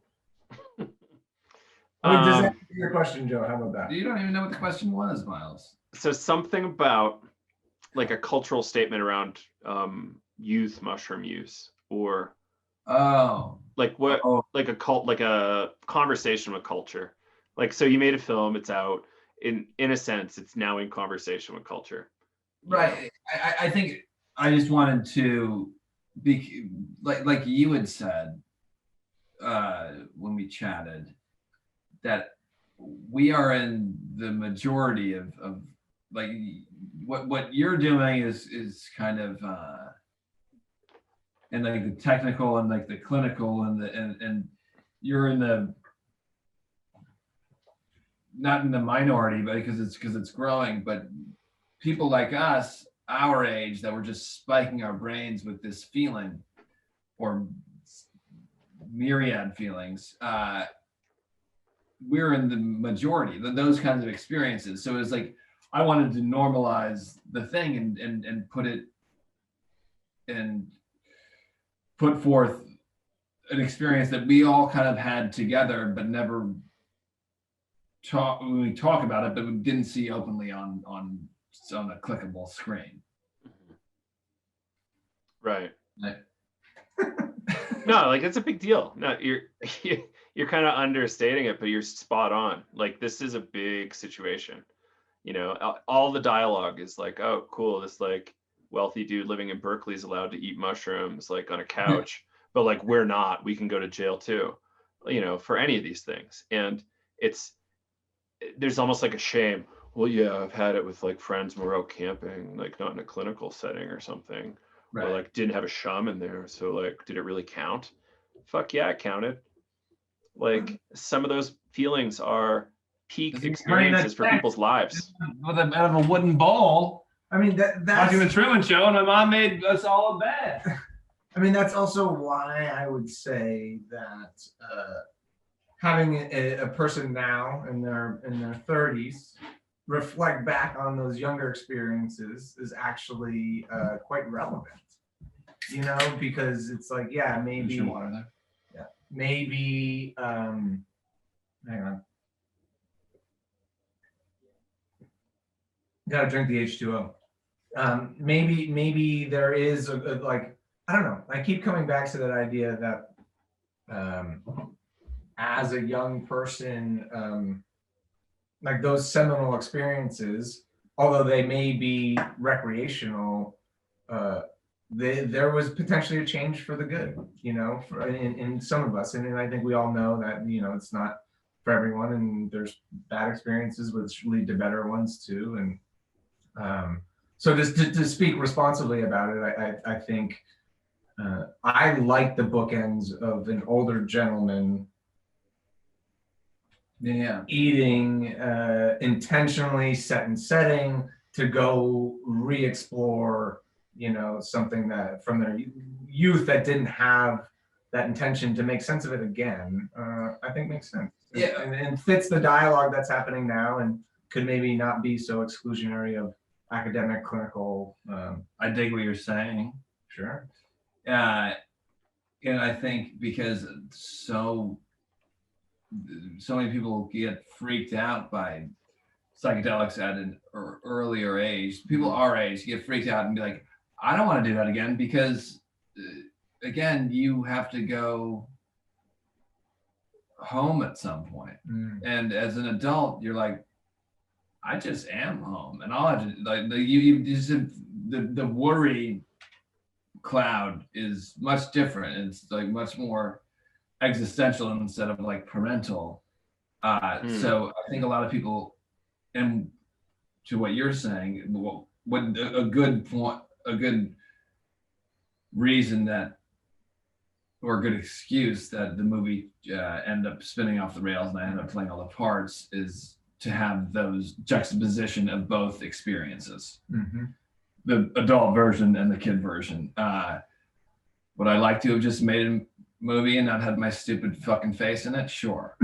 Does that answer your question, Joe? How about that? You don't even know what the question was, Myles. So something about like a cultural statement around youth mushroom use, or like what, like a cult, like a conversation with culture. Like, so you made a film, it's out. In a sense, it's now in conversation with culture. Right. I think I just wanted to be like you had said when we chatted, that we are in the majority of like what you're doing is kind of and like the technical and like the clinical and you're in the not in the minority, but because it's growing, but people like us, our age, that we're just spiking our brains with this feeling or myriad feelings, we're in the majority, those kinds of experiences. So it's like I wanted to normalize the thing and put it and put forth an experience that we all kind of had together, but never when we talk about it, but we didn't see openly on a clickable screen. Right. No, like it's a big deal. No, you're kind of understating it, but you're spot on. Like this is a big situation. You know, all the dialogue is like, oh, cool. This like wealthy dude living in Berkeley is allowed to eat mushrooms like on a couch, but like we're not. We can go to jail too, you know, for any of these things. And there's almost like a shame. Well, yeah, I've had it with like friends when we're out camping, like not in a clinical setting or something. Right. Or like didn't have a shaman there. So like, did it really count? Fuck yeah, it counted. Like some of those feelings are peak experiences for people's lives. Out of a wooden bowl. I mean, that's watching the Truman Show, and my mom made us all a bed. I mean, that's also why I would say that having a person now in their 30s reflect back on those younger experiences is actually quite relevant, you know, because it's like, yeah, maybe, maybe, hang on. Gotta drink the H2O. Maybe there is a like, I don't know. I keep coming back to that idea that as a young person, like those seminal experiences, although they may be recreational, there was potentially a change for the good, you know, in some of us. And I think we all know that, you know, it's not for everyone, and there's bad experiences which lead to better ones too. And so just to speak responsibly about it, I think I like the bookends of an older gentleman eating intentionally set in setting to go re-explore, you know, something that from their youth that didn't have that intention to make sense of it again. I think makes sense. Yeah, and fits the dialogue that's happening now, and could maybe not be so exclusionary of academic, clinical. I dig what you're saying. Sure. And I think because so many people get freaked out by psychedelics at an earlier age. People our age get freaked out and be like, I don't want to do that again, because again, you have to go home at some point. And as an adult, you're like, I just am home, and all I have to like you just the worry cloud is much different. It's like much more existential instead of like parental. So I think a lot of people, and to what you're saying, what a good point, a good reason that, or a good excuse that the movie ended up spinning off the rails and I ended up playing all the parts is to have those juxtaposition of both experiences, the adult version and the kid version. Would I like to have just made a movie and not had my stupid fucking face in it? Sure.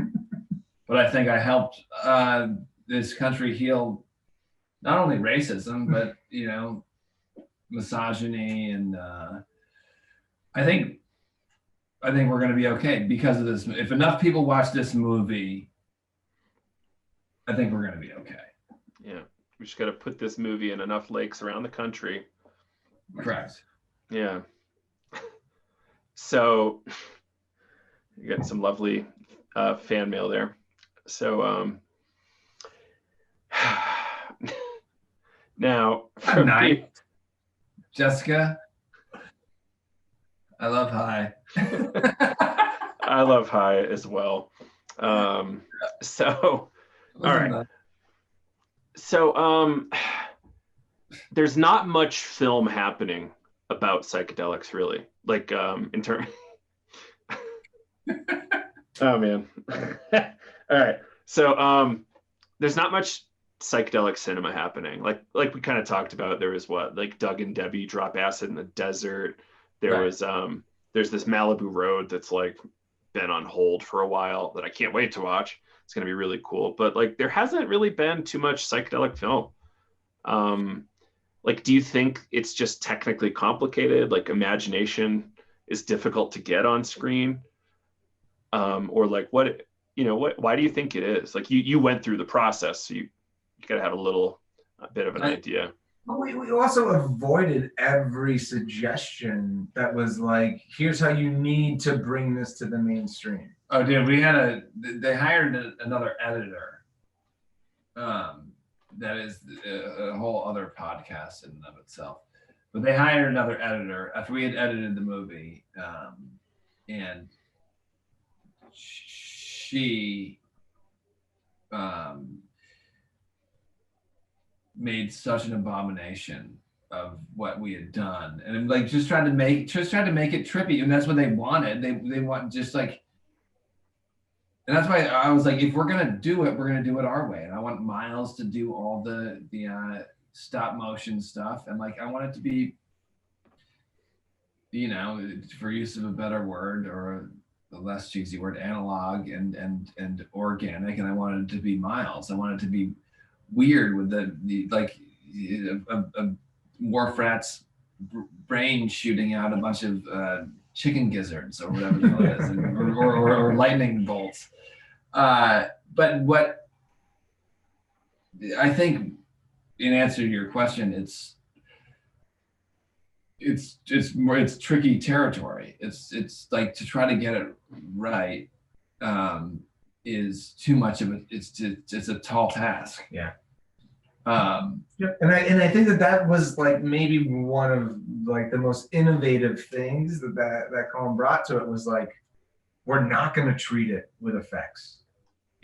But I think I helped this country heal not only racism, but, you know, misogyny. And I think we're going to be okay because of this. If enough people watch this movie, I think we're going to be okay. Yeah. We just got to put this movie in enough lakes around the country. Correct. Yeah. So you got some lovely fan mail there. So now Good night, Jessica. I love High. I love High as well. So all right. So there's not much film happening about psychedelics really. Like in terms oh man. All right. So there's not much psychedelic cinema happening. Like we kind of talked about, there was like Doug and Debbie drop acid in the desert. There was there's this Malibu Road that's like been on hold for a while that I can't wait to watch. It's going to be really cool. But like there hasn't really been too much psychedelic film. Like do you think it's just technically complicated? Like imagination is difficult to get on screen? Or like what, you know, why do you think it is? Like you went through the process, so you got to have a bit of an idea. We also avoided every suggestion that was like, here's how you need to bring this to the mainstream. Oh, dude, they hired another editor. That is a whole other podcast in and of itself. But they hired another editor after we had edited the movie, and she made such an abomination of what we had done, and like just tried to make it trippy, and that's what they wanted. They want just like, and that's why I was like, if we're gonna do it, we're gonna do it our way. And I want Myles to do all the stop motion stuff, and like I want it to be, you know, for use of a better word or a less cheesy word, analog and organic. And I wanted it to be Myles. I wanted it to be weird with the like a Warfrat's brain shooting out a bunch of chicken gizzards or whatever the hell it is, or lightning bolts. But what I think, in answer to your question, it's tricky territory. It's like to try to get it right is too much of it. It's a tall task. Yeah. Yep. And I think that was like maybe one of like the most innovative things that Colin brought to it was like, we're not going to treat it with effects.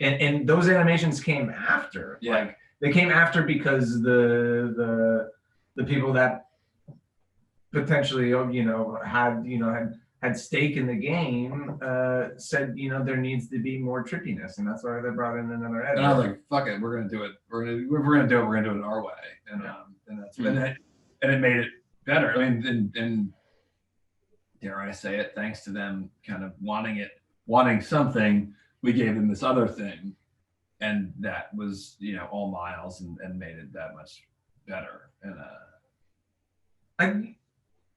And those animations came after. Yeah. Like they came after because the people that potentially, you know, had stake in the game, said, you know, there needs to be more trippiness, and that's why they brought in another editor. And I was like, "Fuck it, we're gonna do it. We're gonna do it our way." And that's and it made it better. I mean, and dare I say it, thanks to them kind of wanting something, we gave them this other thing, and that was, you know, all Myles and made it that much better. And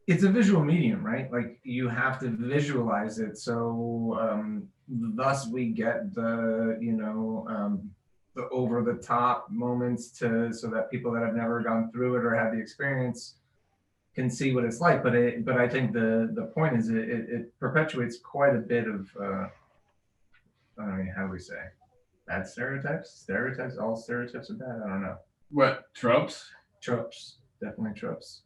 it's a visual medium, right? Like you have to visualize it. So thus we get the, you know, the over the top moments so that people that have never gone through it or had the experience can see what it's like. But I think the point is it perpetuates quite a bit of, I mean, how do we say? Bad stereotypes? All stereotypes are bad? I don't know. what tropes? Tropes, definitely tropes.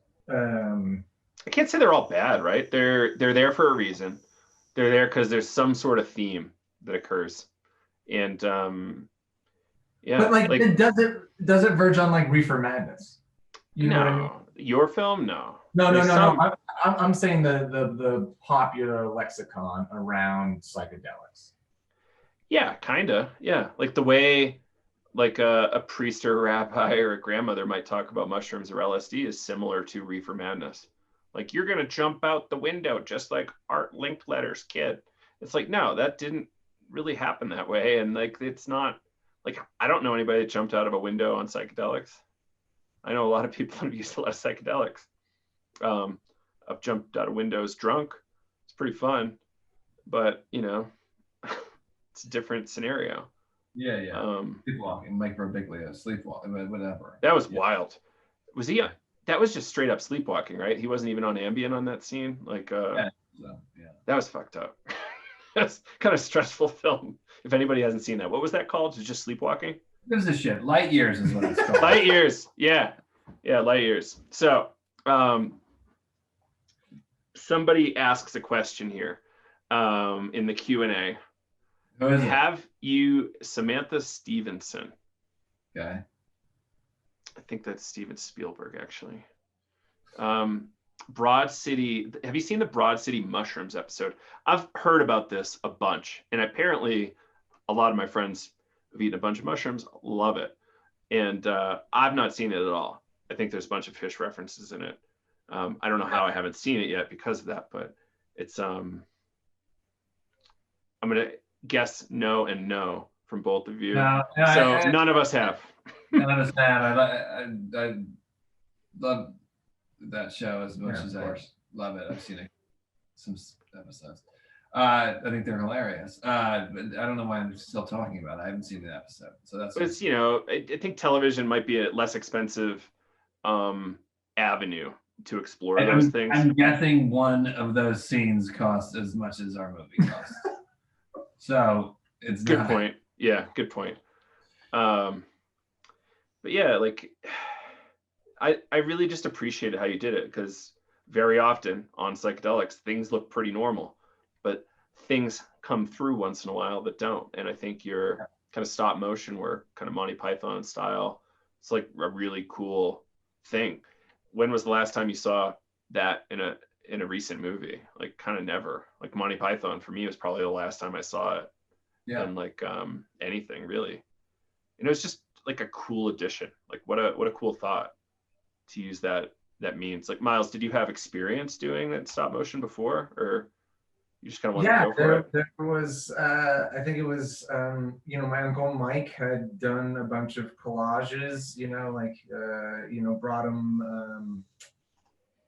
I can't say they're all bad, right? They're there for a reason. They're there because there's some sort of theme that occurs, and yeah, But like, does it verge on like Reefer Madness? You know what I mean? no, your film, no. No, no, There's no, some, no. I'm saying the popular lexicon around psychedelics. Yeah, kinda, yeah. Like the way like a priest or a rabbi or a grandmother might talk about mushrooms or LSD is similar to reefer madness. Like you're gonna jump out the window just like Art Linkletter's kid. It's like no, that didn't really happen that way, and like it's not like I don't know anybody that jumped out of a window on psychedelics. I know a lot of people that have used a lot of psychedelics. I've jumped out of windows drunk. It's pretty fun, but you know, it's a different scenario. Yeah, yeah. Sleepwalking, Mike Birbiglia, sleepwalking, whatever. That was wild. Was he? That was just straight up sleepwalking, right? He wasn't even on Ambien on that scene. Like, yeah. That was fucked up. That's kind of stressful film. If anybody hasn't seen that, what was that called? It's just sleepwalking. Gives a shit. Light Years is what it's called. Light Years. Yeah, Light Years. So, somebody asks a question here in the Q&A. Who is it? Have you Samantha Stevenson? Okay. I think that's Steven Spielberg, actually. Broad City. Have you seen the Broad City Mushrooms episode? I've heard about this a bunch, and apparently a lot of my friends have eaten a bunch of mushrooms, love it. And I've not seen it at all. I think there's a bunch of fish references in it. I don't know how I haven't seen it yet because of that, but it's I'm gonna guess no and no from both of you. No, so none of us have. None of us have. I love that show as much as I love it. I've seen some episodes. I think they're hilarious. But I don't know why I'm still talking about it. I haven't seen the episode, so that's. But it's I think television might be a less expensive avenue to explore those things. I'm guessing one of those scenes costs as much as our movie costs. So it's good point. Yeah, good point. But yeah, like I really just appreciated how you did it because very often on psychedelics things look pretty normal, but things come through once in a while that don't. And I think your kind of stop motion work, kind of Monty Python style, it's like a really cool thing. When was the last time you saw that in a recent movie? Like kind of never. Like Monty Python for me was probably the last time I saw it. Yeah. And like anything really. And it was just like a cool addition. Like what a cool thought to use that means. Like Myles, did you have experience doing that stop motion before, or you just kind of wanted to go for it? There was I think it was my uncle Mike had done a bunch of collages, brought him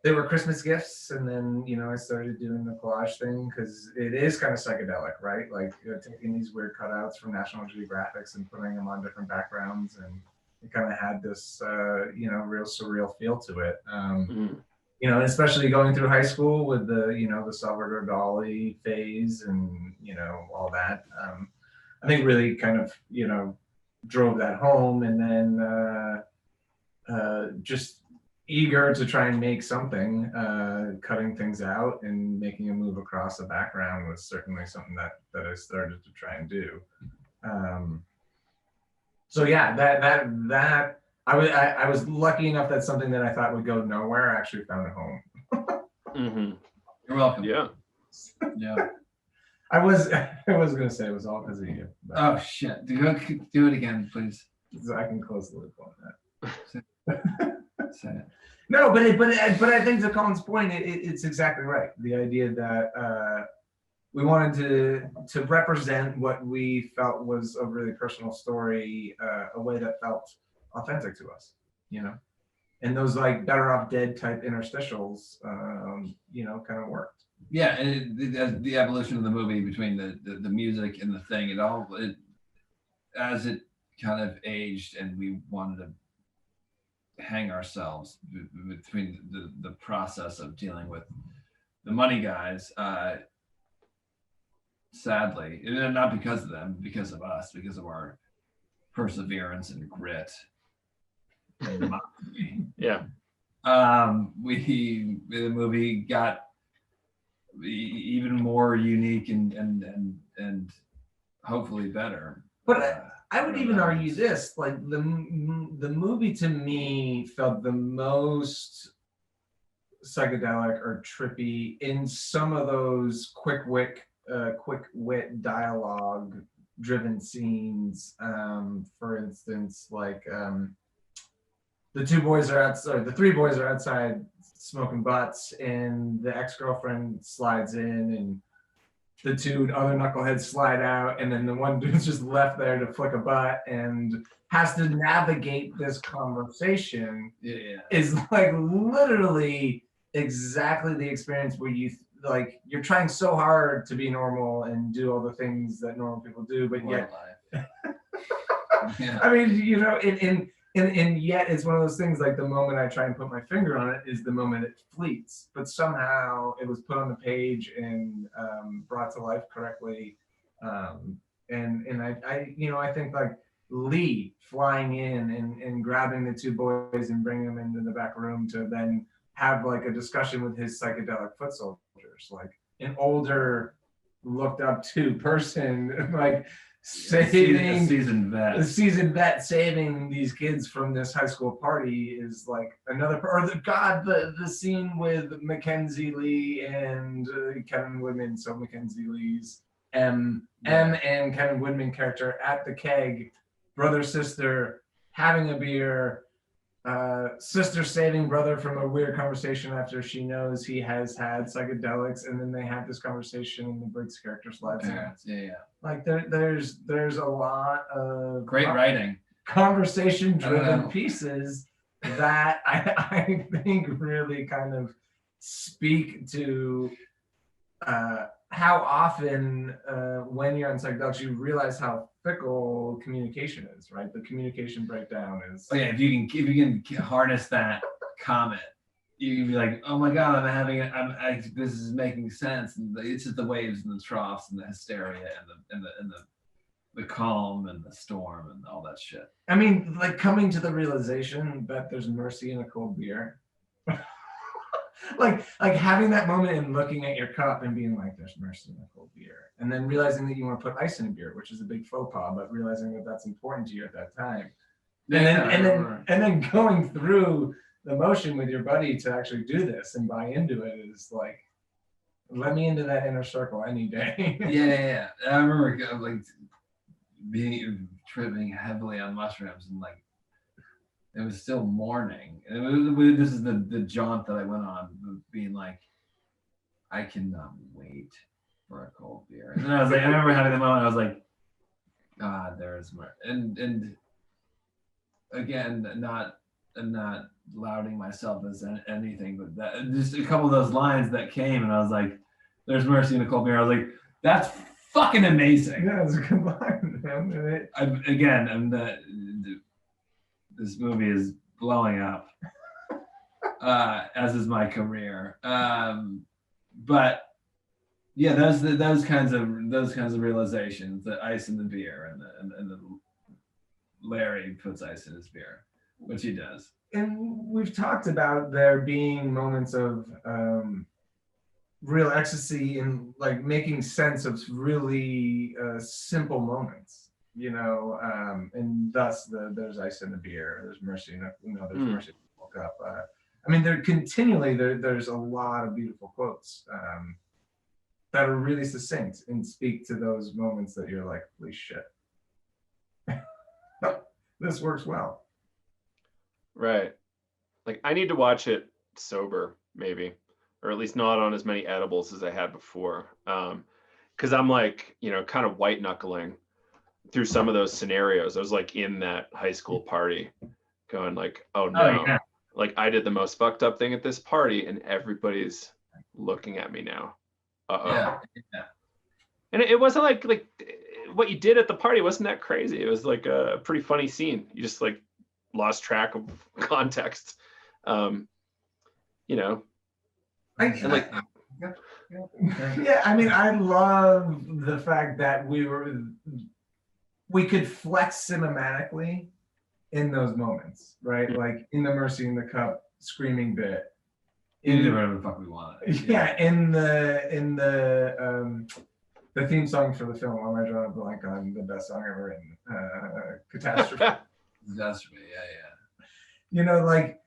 they were Christmas gifts, and then I started doing the collage thing because it is kind of psychedelic, right? Like taking these weird cutouts from National Geographics and putting them on different backgrounds, and it kind of had this real surreal feel to it. And especially going through high school with the Salvador Dali phase and all that. I think really kind of drove that home, and then just eager to try and make something, cutting things out and making a move across the background was certainly something that I started to try and do. So yeah, that I was lucky enough that something that I thought would go nowhere actually found a home. Mm-hmm. You're welcome. Yeah. Yeah. I was gonna say it was all because of you. Oh shit! Do it again, please. So I can close the loop on that. No, but I think to Colin's point, it's exactly right. The idea that we wanted to represent what we felt was a really personal story, a way that felt authentic to us, and those like Better Off Dead type interstitials, kind of worked. Yeah, and the evolution of the movie between the music and the thing, as it kind of aged, and we wanted to hang ourselves between the process of dealing with the money guys, sadly, and not because of them, because of us, because of our perseverance and grit and yeah. The movie got even more unique and hopefully better. But I would even argue this, like the movie to me felt the most psychedelic or trippy in some of those quick wit dialogue driven scenes. For instance, like the three boys are outside smoking butts, and the ex-girlfriend slides in, and the two other knuckleheads slide out, and then the one dude's just left there to flick a butt and has to navigate this conversation. Is like literally exactly the experience where you're trying so hard to be normal and do all the things that normal people do, but yet I mean, and yet it's one of those things, like the moment I try and put my finger on it is the moment it fleets, but somehow it was put on the page and brought to life correctly. And I think like Lee flying in and grabbing the two boys and bringing them into the back room to then have like a discussion with his psychedelic foot soldiers, like an older looked up to person, like saving a seasoned vet saving these kids from this high school party is like another, or the scene with Mackenzie Lee and Kevin Woodman. So Mackenzie Lee's M and Kevin Woodman character at the keg, brother, sister, having a beer, sister saving brother from a weird conversation after she knows he has had psychedelics, and then they have this conversation and the Briggs character slides in. Like there's a lot of great writing, conversation driven pieces that I think really kind of speak to how often when you're on psychedelics you realize how fickle communication is, right? The communication breakdown is. Oh yeah, if you can harness that comment, you can be like, oh my god, this is making sense, and it's just the waves and the troughs and the hysteria and the calm and the storm and all that shit. I mean, like coming to the realization that there's mercy in a cold beer. like having that moment and looking at your cup and being like, there's mercy in a cold beer, and then realizing that you want to put ice in a beer, which is a big faux pas, but realizing that that's important to you at that time, and then going through the motion with your buddy to actually do this and buy into it is like, let me into that inner circle any day. yeah. I remember like tripping heavily on mushrooms, and like it was still morning. This is the jaunt that I went on, being like, I cannot wait for a cold beer. And then I was like, I remember having the moment. I was like, God, there's more. And again, not lauding myself as anything, but that just a couple of those lines that came, and I was like, there's mercy in a cold beer. I was like, that's fucking amazing. Yeah, it's a good line, man. This movie is blowing up, as is my career. But yeah, those kinds of realizations, the ice in the beer, and the Larry puts ice in his beer, which he does. And we've talked about there being moments of real ecstasy and like making sense of really simple moments. And thus there's ice in the beer, there's mercy, there's mercy in the woke up. I mean, there's a lot of beautiful quotes that are really succinct and speak to those moments that you're like, holy shit, this works well. Right. Like I need to watch it sober, maybe, or at least not on as many edibles as I had before. Because I'm like, kind of white knuckling through some of those scenarios. I was like in that high school party going like, oh no, like I did the most fucked up thing at this party and everybody's looking at me now. Yeah. And it wasn't like what you did at the party wasn't that crazy. It was like a pretty funny scene. You just like lost track of context. Yeah, I mean, I love the fact that we could flex cinematically in those moments, right? Like in the Mercy in the Cup screaming bit. We can do whatever the fuck we want. Yeah, in the theme song for the film, I'm drawing a blank on the best song ever written, Catastrophe. Catastrophe, yeah. You know, like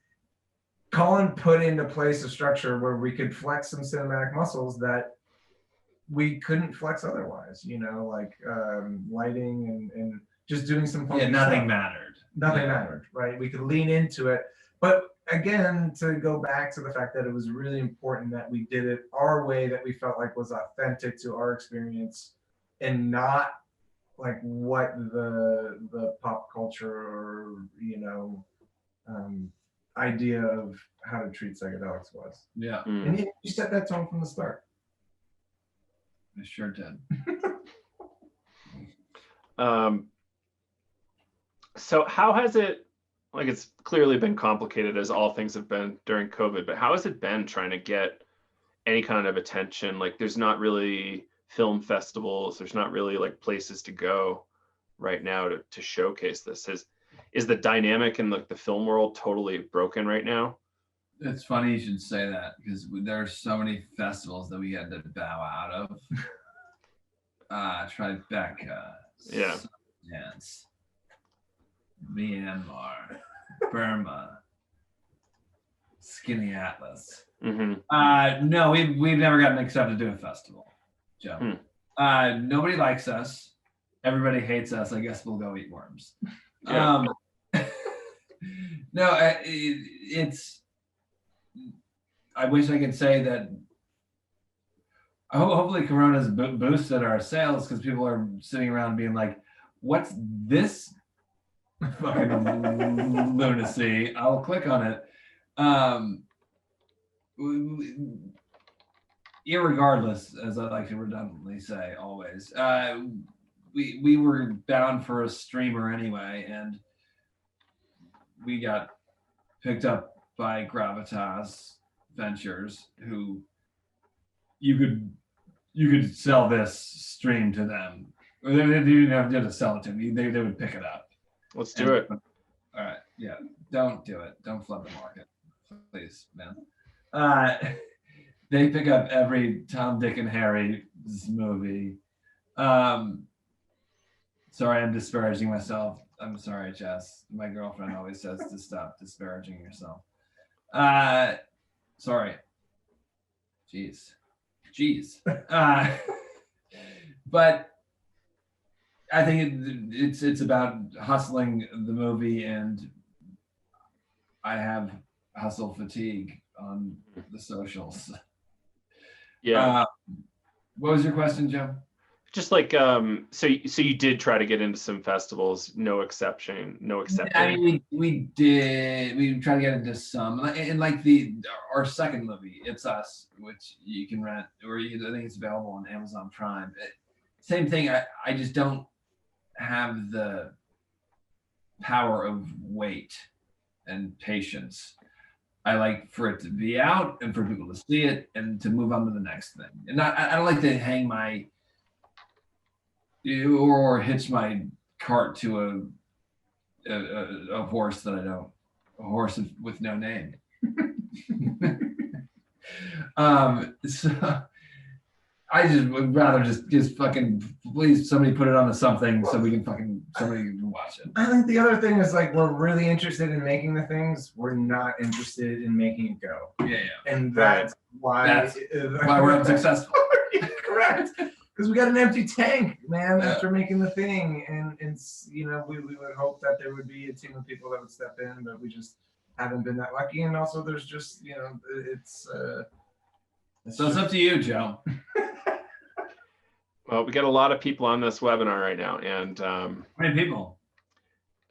Colin put into place a structure where we could flex some cinematic muscles that we couldn't flex otherwise. You know, like lighting and just doing some funky Yeah, nothing stuff. mattered. Nothing mattered, right? We could lean into it. But again, to go back to the fact that it was really important that we did it our way, that we felt like was authentic to our experience and not like what the pop culture or, you know, idea of how to treat psychedelics was. Yeah. And you set that tone from the start. I sure did. So how has it, like, it's clearly been complicated as all things have been during COVID, but how has it been trying to get any kind of attention? Like, there's not really film festivals, there's not really like places to go right now to showcase this. Is the dynamic in like the film world totally broken right now? It's funny you should say that, because there are so many festivals that we had to bow out of. Tribeca. Yeah. Sundance, Myanmar, Burma, Skinny Atlas. Mm-hmm. No, we've never gotten accepted to a festival, Joe. Nobody likes us. Everybody hates us. I guess we'll go eat worms. Yeah. No, it's. I wish I could say that. Hopefully, Corona's boosted our sales, because people are sitting around being like, "What's this fucking lunacy?" I'll click on it. Irregardless, as I like to redundantly say, always, we were bound for a streamer anyway, and we got picked up by Gravitas Ventures, who you could sell this stream to them. They didn't have to sell it to me. They would pick it up. Let's do it. All right. Yeah. Don't do it. Don't flood the market, please, man. They pick up every Tom, Dick, and Harry's movie. Sorry, I'm disparaging myself. I'm sorry, Jess. My girlfriend always says to stop disparaging yourself. Sorry. Jeez. But I think it's about hustling the movie, and I have hustle fatigue on the socials. Yeah. What was your question, Joe? Just like so you did try to get into some festivals, no accepting. I mean, we tried to get into some, and like our second movie, It's Us, which you can rent, or I think it's available on Amazon Prime. Same thing. I just don't have the power of weight and patience. I like for it to be out and for people to see it and to move on to the next thing. And I don't like to hang my or hitch my cart to a horse that I don't, a horse with no name. So I just would rather just fucking please somebody put it on to something so we can somebody can watch it. I think the other thing is like we're really interested in making the things. We're not interested in making it go. Yeah. And that's why we're unsuccessful. Correct. Because we got an empty tank, man, after making the thing. And you know, we would hope that there would be a team of people that would step in, but we just haven't been that lucky. And also there's just, you know, it's up to you, Joe. Well, we got a lot of people on this webinar right now, and how many people?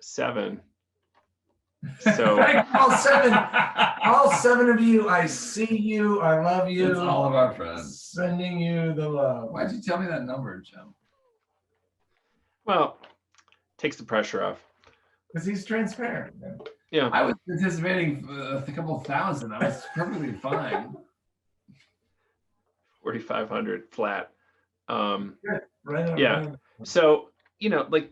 7. So all seven of you, I see you, I love you. It's all of our friends. Sending you the love. Why'd you tell me that number, Joe? Well, takes the pressure off. Because he's transparent. Man. Yeah. I was anticipating a couple thousand. I was perfectly fine. 4,500 flat. Right on, yeah. right on. So, you know, like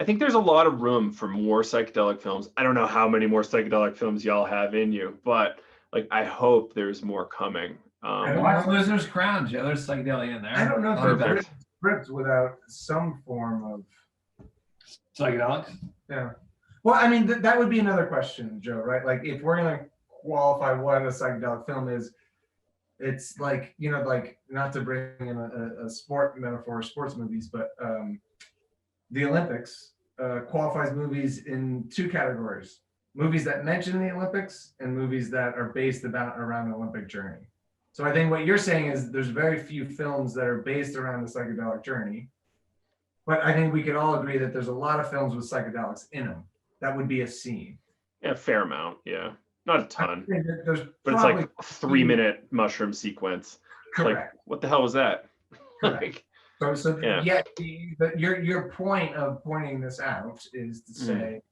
I think there's a lot of room for more psychedelic films. I don't know how many more psychedelic films y'all have in you, but like I hope there's more coming. Watch Lizard's Crown, Joe. There's psychedelia in there. I don't know if Perfect. there's scripts without some form of Psychedelics. yeah. Well, I mean that would be another question, Joe. Right? Like if we're gonna qualify what a psychedelic film is, it's like like not to bring in a sport metaphor, sports movies, but the Olympics qualifies movies in two categories: movies that mention the Olympics and movies that are based around the Olympic journey. So I think what you're saying is there's very few films that are based around the psychedelic journey, but I think we could all agree that there's a lot of films with psychedelics in them. That would be a scene. Yeah, a fair amount. Yeah, not a ton, There's but it's like a 3-minute mushroom sequence. correct. Like, what the hell was that? Correct. Like, So Yeah. yet your point of pointing this out is to say,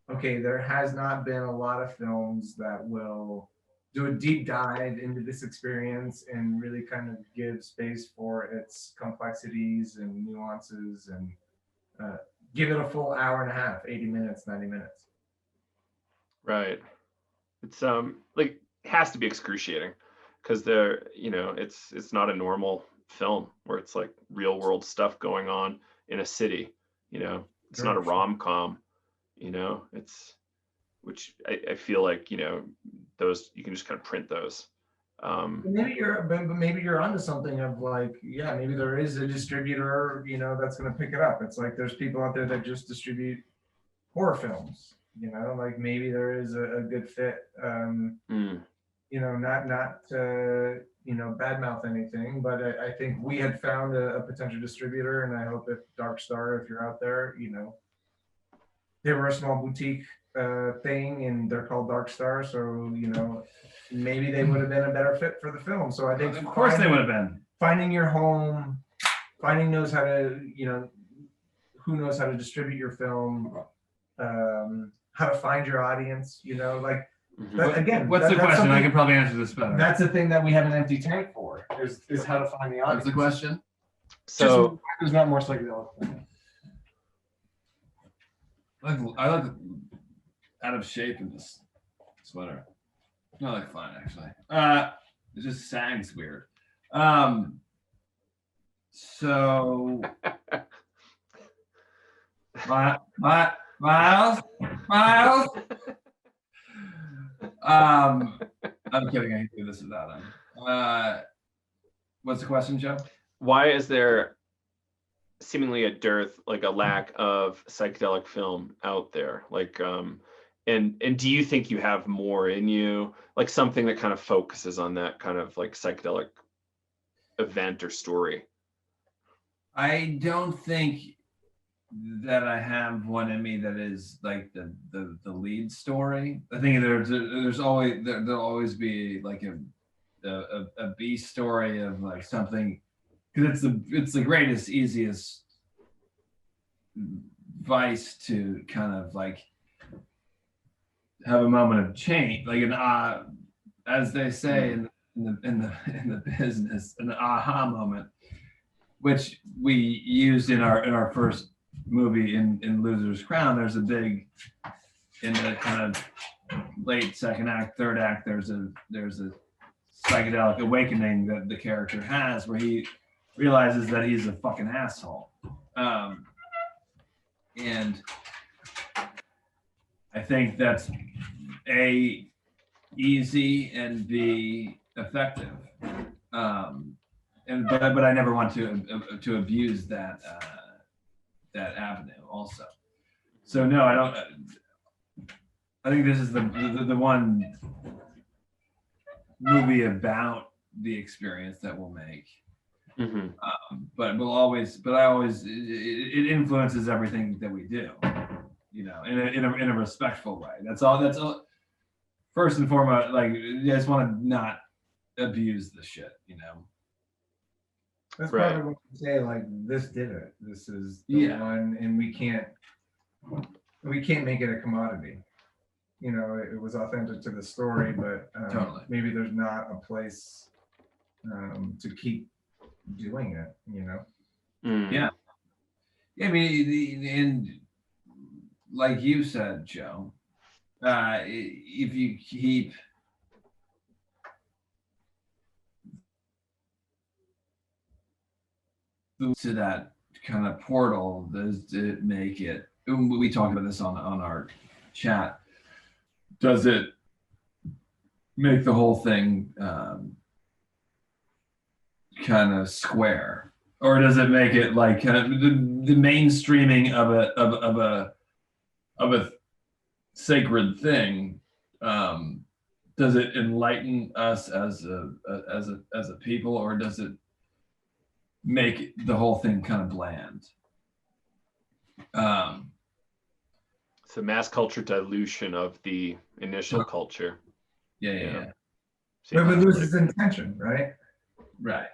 okay, there has not been a lot of films that will do a deep dive into this experience and really kind of give space for its complexities and nuances and give it a full hour and a half, 80 minutes, 90 minutes. right. It's like it has to be excruciating because it's not a normal film where it's like real world stuff going on in a city. It's not a rom-com. It's which I feel like those you can just kind of print those. Maybe you're onto something of like, yeah, maybe there is a distributor, that's going to pick it up. It's like there's people out there that just distribute horror films, like maybe there is a good fit. Not to badmouth anything, but I think we had found a potential distributor, and I hope if Dark Star, if you're out there, they were a small boutique thing, and they're called Dark Star, so maybe they would have been a better fit for the film. So I think Of course they would have been. finding your home, finding knows how to who knows how to distribute your film, how to find your audience, But again, What's the question? I can probably answer this better. that's the thing that we have an empty tank for is how to find the audience. What's the question? So there's not more psychedelic. I look out of shape in this sweater. No, I look fine actually. It just sags weird. So Myles. I'm kidding. I can do this without him. What's the question, Joe? why is there seemingly a dearth, like a lack of psychedelic film out there? Like, and do you think you have more in you, like something that kind of focuses on that kind of like psychedelic event or story? I don't think that I have one in me that is like the lead story. I think there'll always be like a B story of like something, because it's the greatest, easiest vice to kind of like have a moment of change, like as they say in the business, an aha moment, which we used in our first movie in Loser's Crown. There's a big, in the kind of late second act, third act, there's a psychedelic awakening that the character has where he realizes that he's a fucking asshole. And I think that's A, easy, and B, effective. But I never want to abuse that avenue also. So no, I don't. I think this is the one movie about the experience that we'll make. Mm-hmm. It influences everything that we do, in a respectful way. That's all. First and foremost, like, I just want to not abuse the shit, That's Right. probably what we say, like, this did it. This is the one, and we can't make it a commodity. It was authentic to the story, but Totally. maybe there's not a place to keep doing it, Mm. Yeah. Yeah, I mean, and like you said, Joe, if you keep to that kind of portal, does it make it? We talked about this on our chat. Does it make the whole thing kind of square, or does it make it like kind of the mainstreaming of a sacred thing? Does it enlighten us as a people, or does it make the whole thing kind of bland? It's a mass culture dilution of the initial culture. Yeah. But it loses intention, right? Right.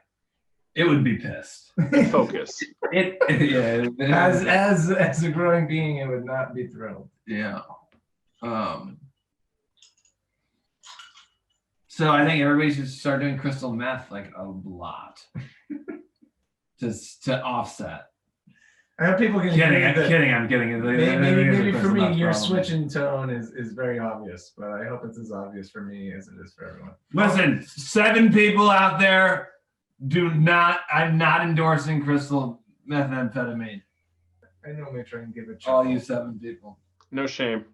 It would be pissed. Focus. As a growing being, it would not be thrilled. Yeah. So I think everybody should start doing crystal meth like a lot, just to offset. I know people can. I'm kidding. Maybe for me, your switch in tone is very obvious, but I hope it's as obvious for me as it is for everyone. Listen, 7 people out there, I'm not endorsing crystal methamphetamine. I know, make sure I can give it. All you 7 people. No shame.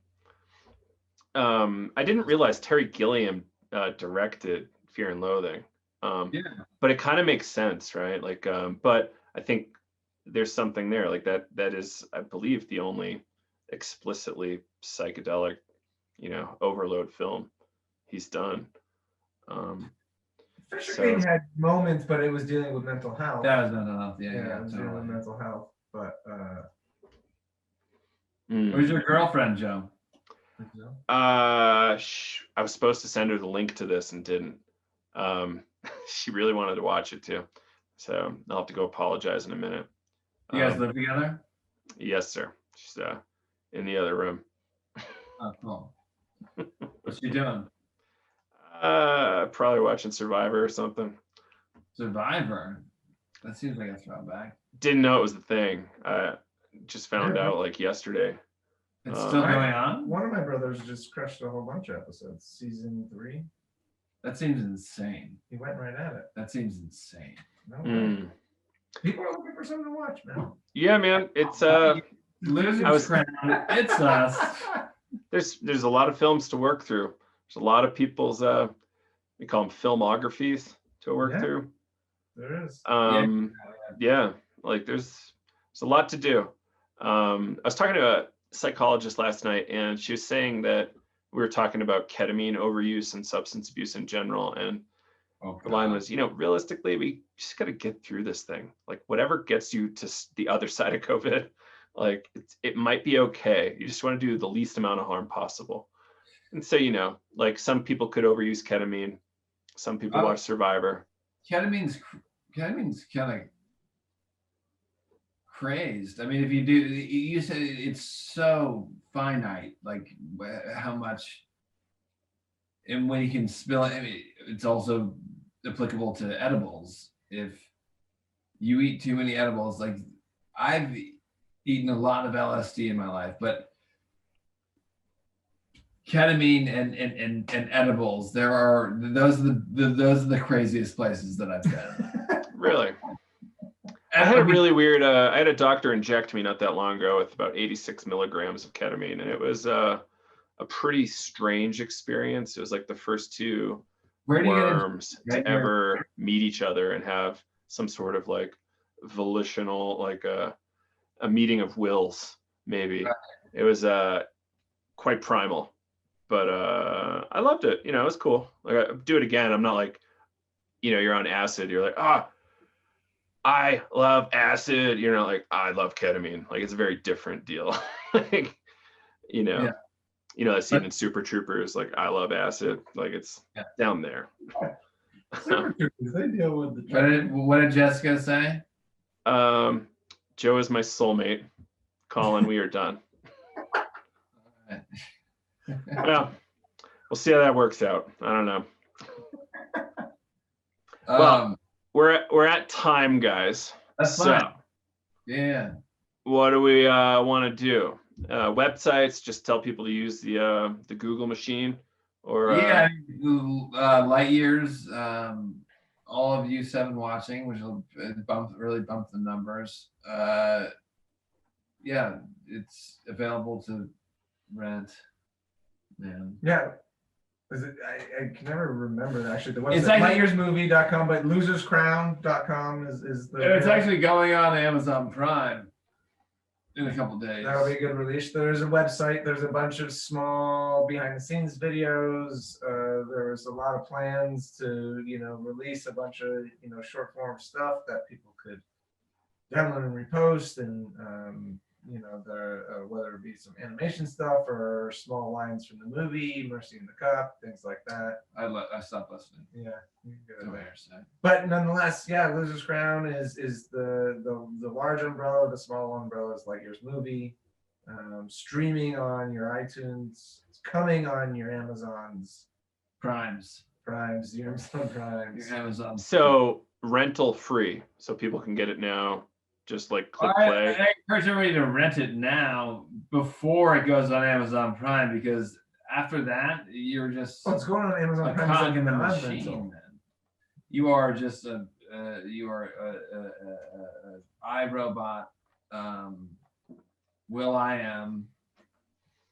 I didn't realize Terry Gilliam directed Fear and Loathing. But it kind of makes sense, right? Like, but I think there's something there, like that is, I believe, the only explicitly psychedelic, overload film he's done. Fisher King had moments, but it was dealing with mental health. That was mental health. Yeah, it was dealing with mental health. But who's your girlfriend, Joe? I was supposed to send her the link to this and didn't. She really wanted to watch it too, so I'll have to go apologize in a minute. You guys live together? Yes, sir. She's in the other room. Oh, cool. What's she doing? Probably watching Survivor or something. Survivor? That seems like a throwback. Didn't know it was the thing. Just found out like yesterday. It's still going on? One of my brothers just crushed a whole bunch of episodes. Season 3. That seems insane. He went right at it. That seems insane. No way. People are looking for something to watch, man. Yeah, man. It's it's us. There's a lot of films to work through. There's a lot of people's we call them filmographies to work through. There is. Yeah, like there's a lot to do. I was talking to a psychologist last night, and she was saying that we were talking about ketamine overuse and substance abuse in general, and the line was, realistically, we just got to get through this thing. Like whatever gets you to the other side of COVID, like it might be okay. You just want to do the least amount of harm possible. And so, like some people could overuse ketamine. Some people watch Survivor. Ketamine's kind of crazed. I mean, if you do, you said it's so finite, like how much, and when you can spill it, I mean, it's also applicable to edibles. If you eat too many edibles, like I've eaten a lot of LSD in my life, but ketamine and edibles, those are the craziest places that I've been. Really? I had a really weird, I had a doctor inject me not that long ago with about 86 milligrams of ketamine, and it was a pretty strange experience. It was like the first 2 worms to ever meet each other and have some sort of like volitional, like a meeting of wills, maybe. Right. It was quite primal, but I loved it. It was cool. Like I do it again. I'm not like, you're on acid. You're like, I love acid. You're not like, I love ketamine. Like it's a very different deal. Like, that's even Super Troopers. Like I love acid. Like it's down there. Super Troopers, they deal with the. What did Jessica say? Joe is my soulmate. Colin, we are done. Well, we'll see how that works out. I don't know. Well, we're at time, guys. That's fine. Yeah. What do we want to do? Websites, just tell people to use the Google machine or Yeah, light years. All of you 7 watching, which will really bump the numbers. Yeah, it's available to rent. Man. Yeah. Is it, I can never remember actually the It's website. actually- Lightyearsmovie.com, but loserscrown.com is the. It's actually going on Amazon Prime in a couple days. That'll be a good release. There's a website. There's a bunch of small behind-the-scenes videos. There was a lot of plans to, release a bunch of, short-form stuff that people could download and repost, and whether it be some animation stuff or small lines from the movie, Mercy in the Cup, things like that. I stopped listening. Yeah. But But nonetheless, yeah, Loser's Crown is the large umbrella. The small umbrella is Lightyear's movie. Streaming on your iTunes. It's coming on your Amazon's Primes. your Amazon Primes. Your Amazon. so rental free, so people can get it now. Just like click play. I encourage everybody to rent it now before it goes on Amazon Prime, because after that you're just Oh, it's going on Amazon a Prime. cog in the non-rental. machine. Man. You are just a iRobot. Will I am.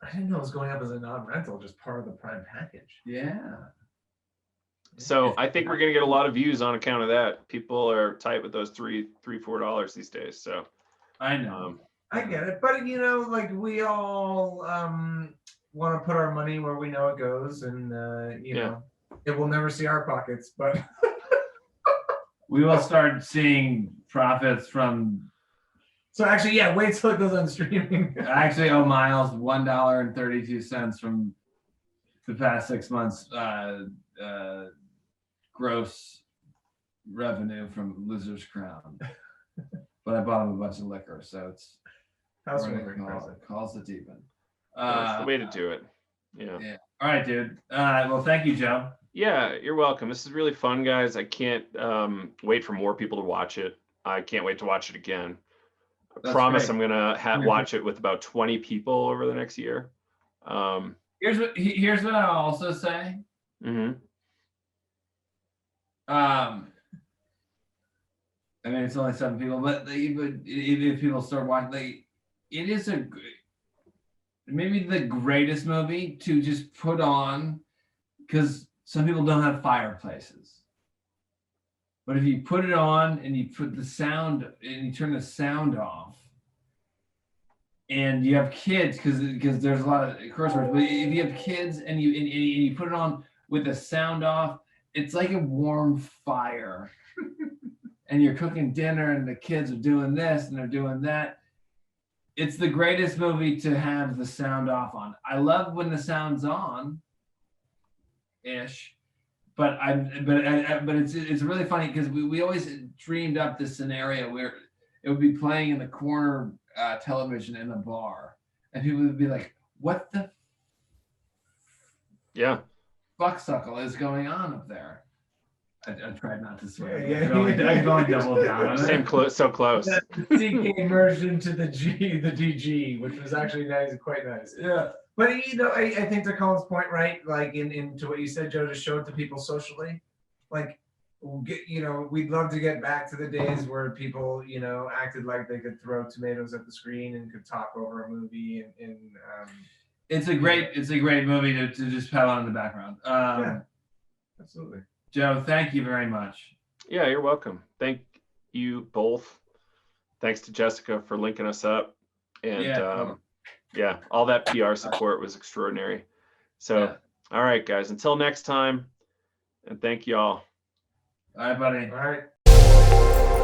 I didn't know it was going up as a non-rental, just part of the Prime package. Yeah. So I think we're gonna get a lot of views on account of that. People are tight with those $3-4 these days. So I know. I get it, but like we all want to put our money where we know it goes, and know it will never see our pockets, but We will start seeing profits from. So actually, yeah, wait till it goes on streaming. I actually owe Myles $1.32 from the past 6 months gross revenue from Loser's Crown. But I bought him a bunch of liquor, so it's Housewarming present. calls it even. that's the way to do it. Yeah. All right, dude. Well, thank you, Joe. Yeah, you're welcome. This is really fun, guys. I can't wait for more people to watch it. I can't wait to watch it again. I That's promise great. I'm gonna watch it with about 20 people over the next year. Here's what I'll also say. Mhm. I mean, it's only 7 people, but if people start watching, it is maybe the greatest movie to just put on, because some people don't have fireplaces. But if you put it on and you put the sound and you turn the sound off, and you have kids, because there's a lot of curse words, but if you have kids and you put it on with the sound off, it's like a warm fire. And you're cooking dinner and the kids are doing this and they're doing that. It's the greatest movie to have the sound off on. I love when the sound's on ish, but it's really funny because we always dreamed up this scenario where it would be playing in the corner television in a bar, and people would be like, "What the fucksuckle is going on up there?" I tried not to swear. Yeah. I can only double down on it. So close. CK merged into the DG, which was actually quite nice. Yeah. But I think to Colin's point, right? Like into what you said, Joe, to show it to people socially. Like, we'd love to get back to the days where people, acted like they could throw tomatoes at the screen and could talk over a movie. It's a great movie to just have on in the background. Yeah, absolutely. Joe, thank you very much. Yeah, you're welcome. Thank you both. Thanks to Jessica for linking us up. And all that PR support was extraordinary. So, All right, guys, until next time, and thank you all. All right, buddy. All right.